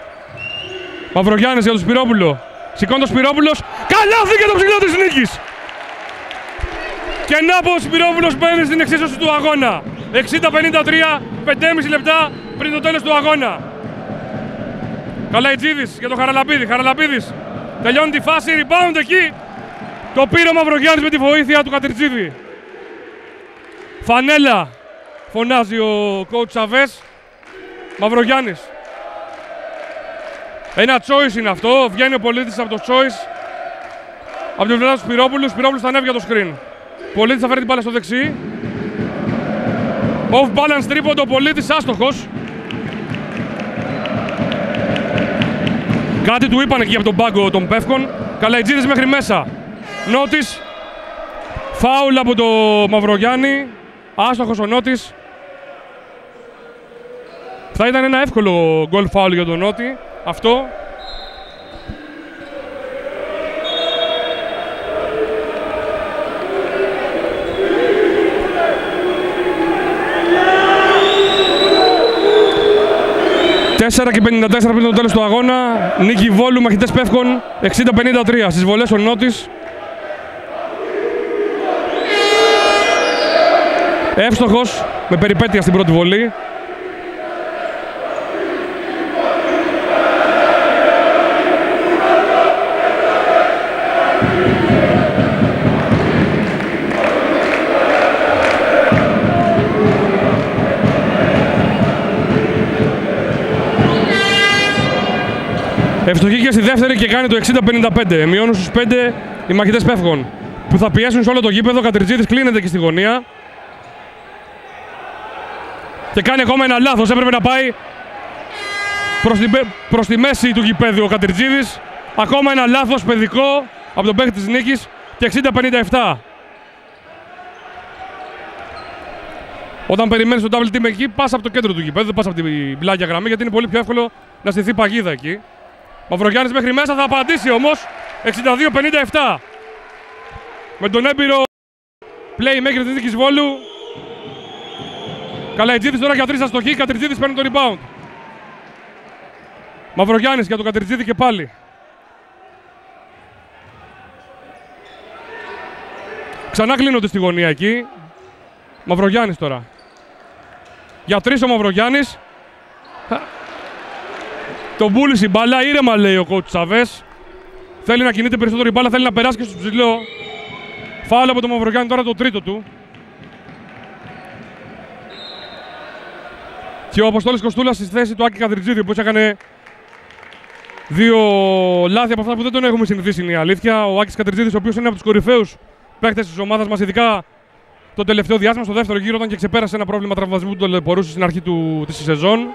Μαυρογιάννης για τον Σπυρόπουλο. Σηκώνει τον Σπυρόπουλος. Καλάθι για το ψηλό της νίκης. Και να πω ο Σπυρόπουλος παίρνει στην εξίσωση του αγώνα. 60-53, 5,5 λεπτά πριν το τέλος του αγώνα. Καλαϊτζίδης για τον Χαραλαμπίδη. Χαραλαμπίδης τελειώνει τη φάση, rebound εκεί. Το πήρε ο Μαυρογιάννης με τη βοήθεια του Κατριτζίδη. Φανέλα φωνάζει ο coach Σαβές. Μαυρογιάννης. Ένα choice είναι αυτό, βγαίνει ο Πολίτης από το choice. Από την πλευρά του Σπυρόπουλου, Σπυρόπουλος θα ανέβει για το screen. Πολίτης θα φέρει την μπάλα στο δεξί. Off balance τρίποντο, ο Πολίτης άστοχος. Κάτι του είπαν εκεί από τον πάγκο των Πεύκων. Καλαϊτζίδης μέχρι μέσα. Νότης. Φάουλ από το Μαυρογιάννη. Άστοχος ο Νότης. Θα ήταν ένα εύκολο goal foul για τον Νότη. Αυτό. 4 και 54 πριν το τέλος του αγώνα. Νίκη Βόλου, μαχητές Πεύκων 60-53. Στις βολές ο Νότης. Εύστοχος με περιπέτεια στην πρώτη βολή. Ευστοχή και στη δεύτερη και κάνει το 60-55. Μειώνουν στους 5 οι μαχητές Πεύκων που θα πιέσουν σε όλο το γήπεδο. Ο Κατριτζίδης κλείνεται και στη γωνία. Και κάνει ακόμα ένα λάθος. Έπρεπε να πάει προς τη μέση του γηπέδου ο Κατριτζίδης. Ακόμα ένα λάθος παιδικό από τον παίκτη της νίκης και 60-57. Όταν περιμένεις τον double team εκεί, πας από το κέντρο του γηπέδου, δεν πας από την πλάγια γραμμή, γιατί είναι πολύ πιο εύκολο να στηθεί παγίδα εκεί. Μαυρογιάννης μέχρι μέσα, θα απαντήσει όμως 62-57. Με τον έμπειρο playmaker της νίκης Βόλου. Καλαϊτζίδης τώρα για 3 αστοχή, Κατριτζίδης παίρνει το rebound. Μαυρογιάννης για τον Κατριτζίδη και πάλι. Ξανά κλείνονται στη γωνία εκεί. Μαυρογιάννης τώρα. Για 3 ο Μαυρογιάννης. Τον πούλησε η μπάλα, ήρεμα λέει ο coach Σαβές. Θέλει να κινείται περισσότερο η μπάλα, θέλει να περάσει και στο ψηλό. Φάουλ από τον Μαυρογιάννη, τώρα το τρίτο του. Και ο Αποστόλης Κοστούλας στη θέση του Άκη Κατριτζίδη, ο οποίος έκανε 2 λάθη από αυτά που δεν τον έχουμε συνηθίσει, είναι η αλήθεια. Ο Άκης Κατριτζίδης, ο οποίος είναι από τους κορυφαίους παίκτες της ομάδας μας, ειδικά το τελευταίο διάστημα, στο δεύτερο γύρο, όταν και ξεπέρασε ένα πρόβλημα τραυματισμού που τον ταλαιπωρούσε στην αρχή της σεζόν.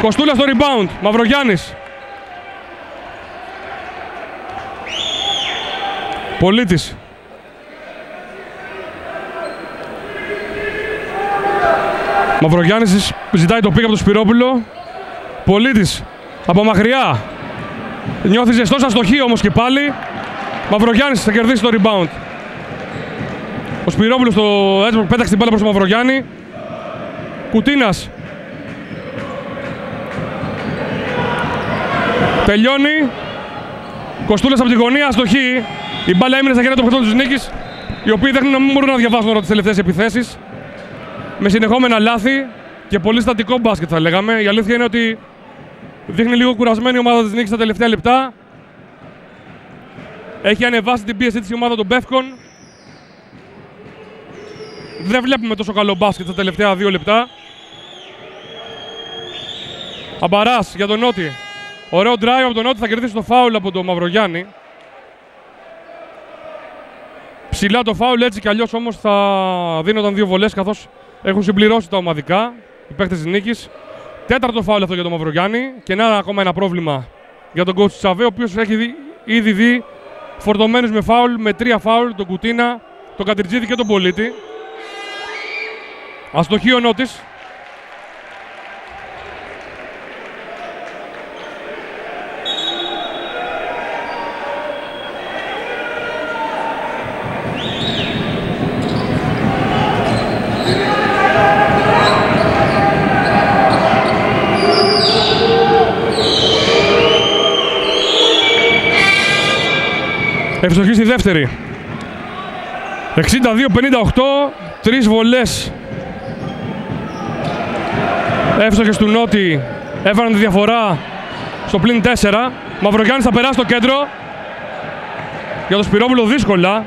Κοστούλα στο rebound, Μαυρογιάννης. Πολίτης. Μαυρογιάννης ζητάει το πικ από τον Σπυρόπουλο. Πολίτης από μακριά. Νιώθει ζεστός, αστοχή όμως και πάλι. Μαυρογιάννης θα κερδίσει το rebound. Ο Σπυρόπουλος στο έτσπο πέταξε την μπάλα προς τον Μαυρογιάννη. Κουτίνας. Τελειώνει. Κοστούλας από τη γωνία, αστοχή. Η μπάλα έμεινε στα χέρια των παιχτών της νίκης, οι οποίοι δείχνουν να μην μπορούν να διαβάσουν τώρα τις τελευταίες επιθέσεις. Με συνεχόμενα λάθη και πολύ στατικό μπάσκετ θα λέγαμε. Η αλήθεια είναι ότι δείχνει λίγο κουρασμένη η ομάδα της νίκης στα τελευταία λεπτά. Έχει ανεβάσει την πίεση της η ομάδα των Πεύκων. Δεν βλέπουμε τόσο καλό μπάσκετ στα τελευταία 2 λεπτά. Αμπαράς για τον Νότι. Ωραίο drive από τον Νότι, θα κερδίσει το φάουλ από τον Μαυρογιάννη. Ψηλά το φάουλ, έτσι κι αλλιώς όμως θα δίνονταν 2 βολές, καθώς έχουν συμπληρώσει τα ομαδικά οι παίκτες της νίκης. 4ο φάουλ αυτό για τον Μαυρογιάννη και ακόμα ένα πρόβλημα για τον coach Σαβέ, ο οποίος έχει ήδη δει φορτωμένους με φάουλ, με 3 φάουλ, τον Κουτίνα, τον Κατριτζίδη και τον Πολίτη. Αστοχή ο Νότης. Ευστοχή στη δεύτερη. 62-58, 3 βολές εύστοχες του Νότι έφεραν τη διαφορά στο πλην 4. Μαυρογιάννης θα περάσει στο κέντρο. Για τον Σπυρόπουλο δύσκολα.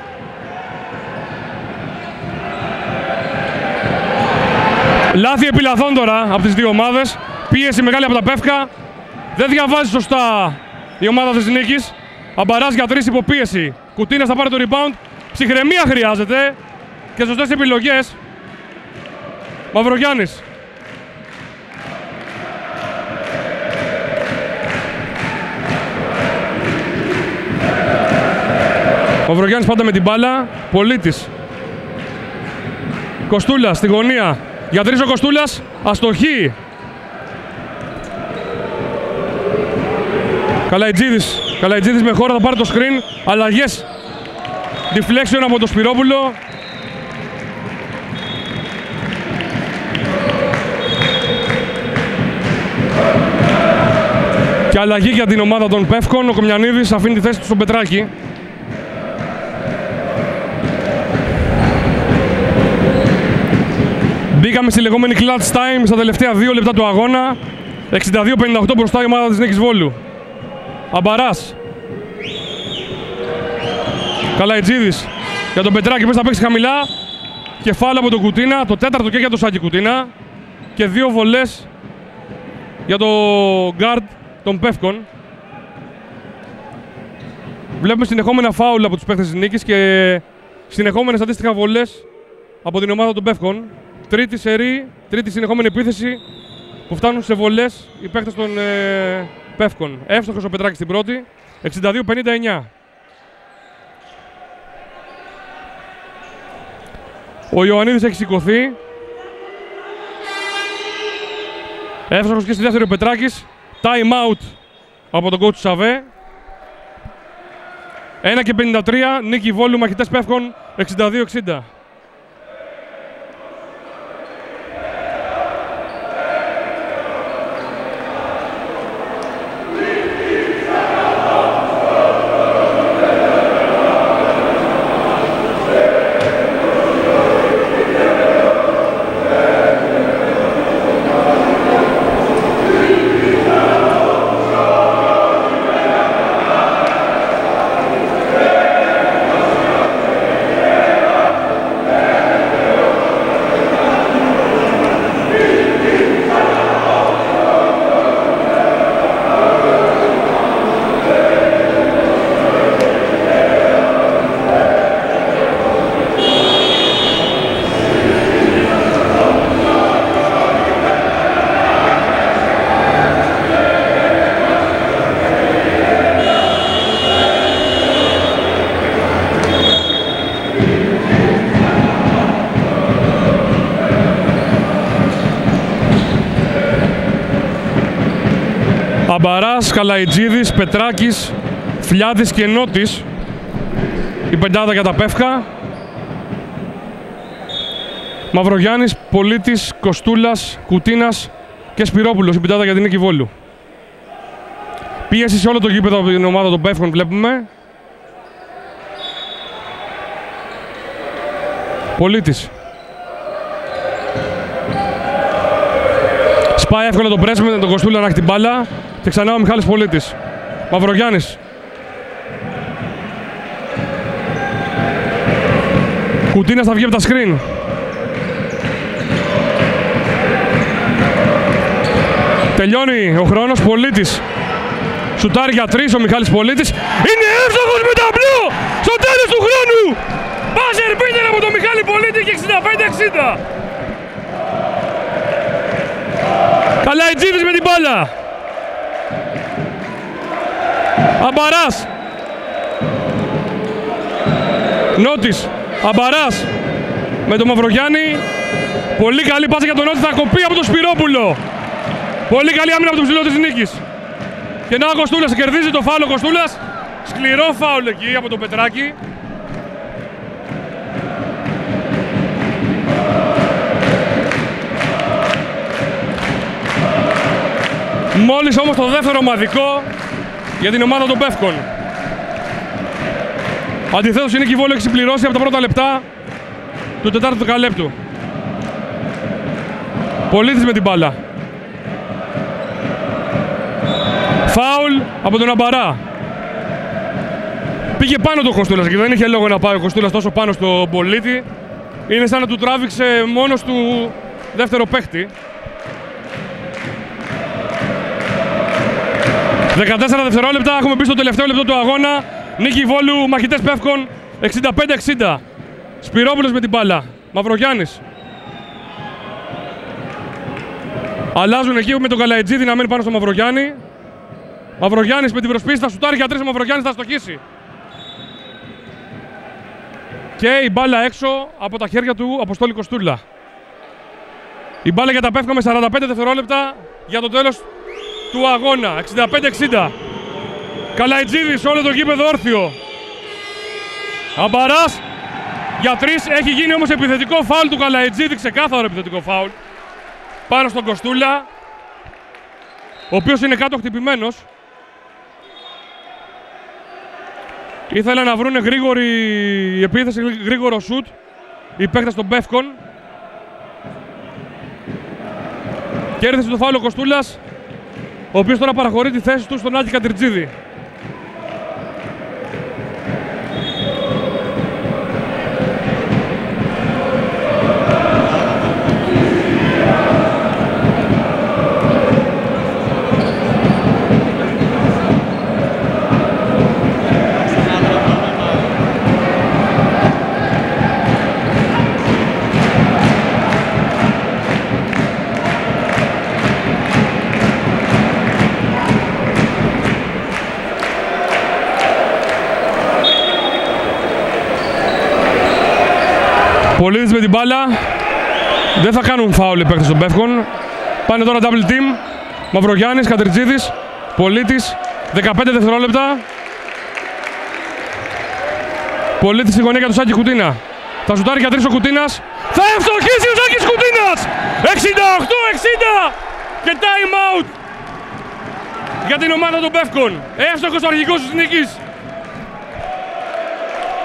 Λάθη επιλαθών τώρα από τις δύο ομάδες. Πίεση μεγάλη από τα Πεύκα. Δεν διαβάζει σωστά η ομάδα της νίκης. Αμπαράς για 3 υποπίεση. Κουτίνας θα πάρει το rebound. Ψυχραιμία χρειάζεται και σωστές επιλογές. Μαυρογιάννης. Μαυρογιάννης πάντα με την μπάλα. Πολίτης. Κοστούλας στη γωνία. Για 3 ο Κοστούλας. Αστοχή. Καλαϊτζίδης με χώρα θα πάρει το screen. Αλλαγές. Deflection από τον Σπυρόπουλο. Και αλλαγή για την ομάδα των Πεύκων. Ο Κομιανίδης αφήνει τη θέση του στον Πετράκη. Μπήκαμε στη λεγόμενη clutch time στα τελευταία 2 λεπτά του αγώνα. 62-58 μπροστά η ομάδα της Νίκης Βόλου. Αμπαράς. Καλαϊτζίδης για τον Πετράκη, πώς θα παίξει χαμηλά. Κεφάλαιο από τον Κουτίνα, το τέταρτο και για τον Σάκη Κουτίνα. Και 2 βολές για το guard των Πεύκων. Βλέπουμε συνεχόμενα φάουλ από τους παίχτες της Νίκης και συνεχόμενες αντίστοιχα βολές από την ομάδα των Πεύκων. Τρίτη συνεχόμενη επίθεση που φτάνουν σε βολές οι παίχτες των Πεύκων. Εύστοχος ο Πετράκης στην πρώτη, 62-59. Ο Ιωαννίδης έχει σηκωθεί. Εύστοχος και στη δεύτερη ο Πετράκης. Time out από τον coach Σαβέ. 1-53, Νίκη Βόλου, μαχητές Πεύκων, 62-60. Αμπαράς, Καλαϊτζίδης, Πετράκης, Φλιάτης και Νότης. Η πεντάδα για τα Πεύκα. Μαυρογιάννης, Πολίτης, Κοστούλας, Κουτίνας και Σπυρόπουλος. Η πεντάδα για την Νίκη Βόλου. Πίεση σε όλο το γήπεδο από την ομάδα των Πεύκων βλέπουμε. Πολίτης. Σπάει εύκολα τον πρέσ με τον Κοστούλα να έχει την μπάλα. Και ξανά ο Μιχάλης Πολίτης. Μαυρογιάννης. Κουτίνας θα βγει από τα screen. Τελειώνει ο χρόνος. Πολίτης. Σουτάρει για 3 ο Μιχάλης Πολίτης. Είναι εύστοχος με ταμπλό στο τέλος του χρόνου. Μπάζερ μπίτερ από τον Μιχάλη Πολίτη και 65-60. Καλαϊτζίδης με την μπάλα. Αμπαράς. Νότης. Αμπαράς. Με τον Μαυρογιάννη. Πολύ καλή πάσα για τον Νότη. Θα κοπεί από τον Σπυρόπουλο. Πολύ καλή άμυνα από τον ψηλό της Νίκης. Και να ο Κοστούλας κερδίζει το φάουλ ο Κοστούλας. Σκληρό φάουλ εκεί από τον Πετράκη. Μόλις όμως το δεύτερο ομαδικό για την ομάδα των Πεύκων. Αντιθέτως η Νίκη Βόλου έχει συμπληρώσει από τα πρώτα λεπτά του τετάρτου δεκαλέπτου. Πολίτης με την μπάλα. Φάουλ από τον Αμπαρά. Πήγε πάνω το Κοστούλας και δεν είχε λόγο να πάει ο Κοστούλας τόσο πάνω στο Πολίτη. Είναι σαν να του τράβηξε μόνος του δεύτερο παίχτη. 14 δευτερόλεπτα, έχουμε μπει στο τελευταίο λεπτό του αγώνα. Νίκη Βόλου, μαχητές Πεύκων, 65-60. Σπυρόπουλος με την μπάλα. Μαυρογιάννης. Αλλάζουν εκεί με τον Καλαϊτζίδη να μένει πάνω στο Μαυρογιάννη. Μαυρογιάννης με την προσπίση θα σουτάρει για 3, ο Μαυρογιάννης θα στοχίσει. Και η μπάλα έξω από τα χέρια του Αποστόλη Κοστούλα. Η μπάλα για τα Πεύκα με 45 δευτερόλεπτα για το τέλος του αγώνα. 65-60. Καλαϊτζίδης όλο το γήπεδο όρθιο. Αμπαράς για 3. Έχει γίνει όμως επιθετικό φάουλ του Καλαϊτζίδη. Ξεκάθαρο επιθετικό φάουλ. Πάνω στον Κοστούλα. Ο οποίος είναι κάτω χτυπημένος. Ήθελαν να βρουν γρήγορη επίθεση, γρήγορο σουτ οι παίκτες των Πεύκων. Κέρδισε το φάουλο ο Κοστούλας, ο οποίος τώρα παραχωρεί τη θέση του στον Άκη Κατριτζίδη. Πολίτης με την μπάλα. Δεν θα κάνουν φάουλ οι παίκτες των Πεύκων. Πάνε τώρα double team. Μαυρογιάννης, Κατριτζίδης, Πολίτης. 15 δευτερόλεπτα. Πολίτης στη γωνία για τον Σάκη Κουτίνα. Θα σουτάρει για 3 ο Κουτίνας. Θα ευστοχίσει ο Σάκης Κουτίνας! 68-60! Και time out για την ομάδα των Πεύκων. Εύστοχος ο αρχηγός της νίκης.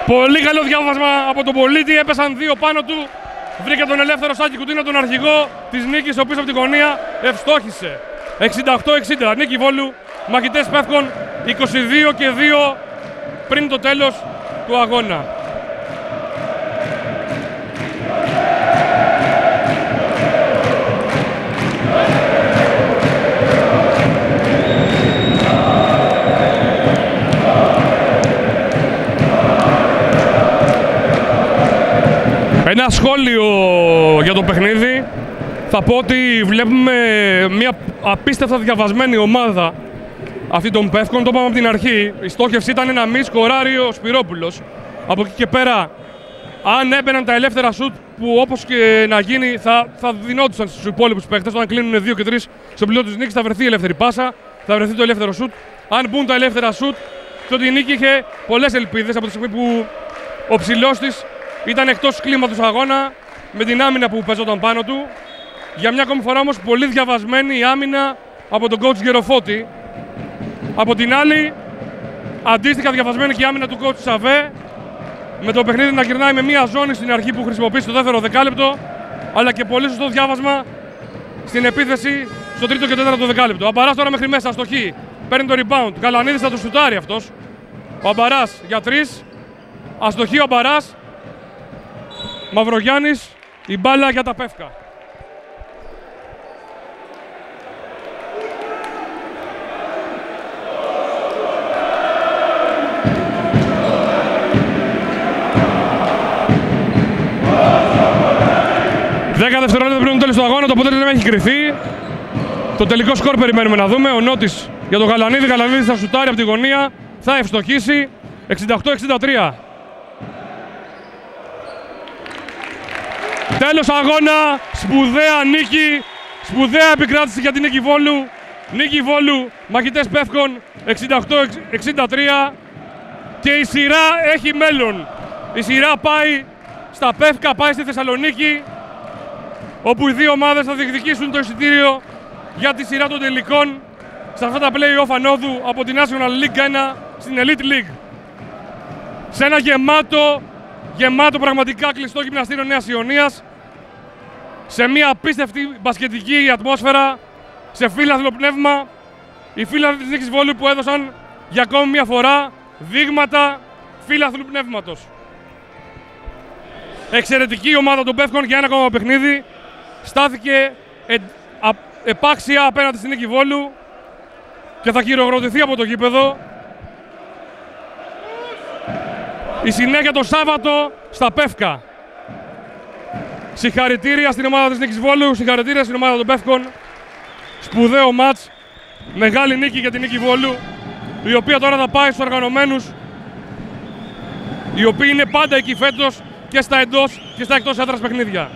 Πολύ καλό διάβασμα από τον Πολίτη, έπεσαν 2 πάνω του. Βρήκε τον ελεύθερο Σάκη Κουτίνα, τον αρχηγό της νίκης, ο οποίος από την γωνία ευστόχησε. 68-60, νίκη Βόλου, μαχητές Πεύκων, 22 και 2 πριν το τέλος του αγώνα. Ένα σχόλιο για το παιχνίδι. Θα πω ότι βλέπουμε μια απίστευτα διαβασμένη ομάδα αυτή των Πεύκων. Το είπαμε από την αρχή. Η στόχευση ήταν να μην σκοράρει ο Σπυρόπουλος. Από εκεί και πέρα, αν έμπαιναν τα ελεύθερα σουτ που όπως και να γίνει θα δινόντουσαν στους υπόλοιπους παίκτες. Όταν κλείνουν 2 και 3 στον πλειό της νίκης θα βρεθεί η ελεύθερη πάσα, θα βρεθεί το ελεύθερο σουτ. Αν μπουν τα ελεύθερα σουτ, τότε η νίκη είχε πολλές ελπίδες από τη στιγμή που ο ψηλός της ήταν εκτός κλίματος αγώνα με την άμυνα που παίζονταν πάνω του. Για μια ακόμη φορά όμως πολύ διαβασμένη η άμυνα από τον coach Γεροφώτη. Από την άλλη, αντίστοιχα διαβασμένη και η άμυνα του coach Σαβέ. Με το παιχνίδι να γυρνάει με μια ζώνη στην αρχή που χρησιμοποιήσει το δεύτερο δεκάλεπτο, αλλά και πολύ σωστό διάβασμα στην επίθεση στο τρίτο και τέταρτο δεκάλεπτο. Ο Αμπαράς τώρα μέχρι μέσα, αστοχή. Παίρνει το rebound. Καλανίδης θα το σουτάρει αυτός. Ο Αμπαράς για 3. Αστοχή ο Αμπαράς. Μαυρογιάννης, η μπάλα για τα Πεύκα. Δέκα δευτερόλεπτα πριν το τέλος του αγώνα, το αποτέλεσμα έχει κρυθεί. Το τελικό σκορ περιμένουμε να δούμε. Ο Νότης για τον Γαλανίδη. Γαλανίδης θα σουτάρει από τη γωνία, θα ευστοχίσει. 68-63. Τέλος αγώνα, σπουδαία νίκη, σπουδαία επικράτηση για την νίκη Βόλου. Νίκη Βόλου, μαχητές Πεύκων, 68-63 και η σειρά έχει μέλλον. Η σειρά πάει στα Πεύκα, πάει στη Θεσσαλονίκη, όπου οι δύο ομάδες θα διεκδικήσουν το εισιτήριο για τη σειρά των τελικών σε αυτά τα play-off ανόδου από τη National League 1 στην Elite League. Σε ένα γεμάτο πραγματικά κλειστό γυμναστήριο Νέας Ιωνίας, σε μια απίστευτη μπασκετική ατμόσφαιρα, σε φίλαθλο πνεύμα, οι φίλαθλοι της νίκης Βόλου που έδωσαν για ακόμη μια φορά δείγματα φίλαθλου πνεύματος. Εξαιρετική ομάδα των Πεύκων για ένα ακόμα παιχνίδι, στάθηκε επάξια απέναντι στην νίκη Βόλου και θα χειροκροτηθεί από το γήπεδο. Η συνέχεια το Σάββατο στα Πεύκα. Συγχαρητήρια στην ομάδα της νίκης Βόλου, συγχαρητήρια στην ομάδα των Πεύκων. Σπουδαίο μάτς, μεγάλη νίκη για την νίκη Βόλου, η οποία τώρα θα πάει στους οργανωμένους, οι οποίοι είναι πάντα εκεί φέτος και στα εντός και στα εκτός έδρας παιχνίδια.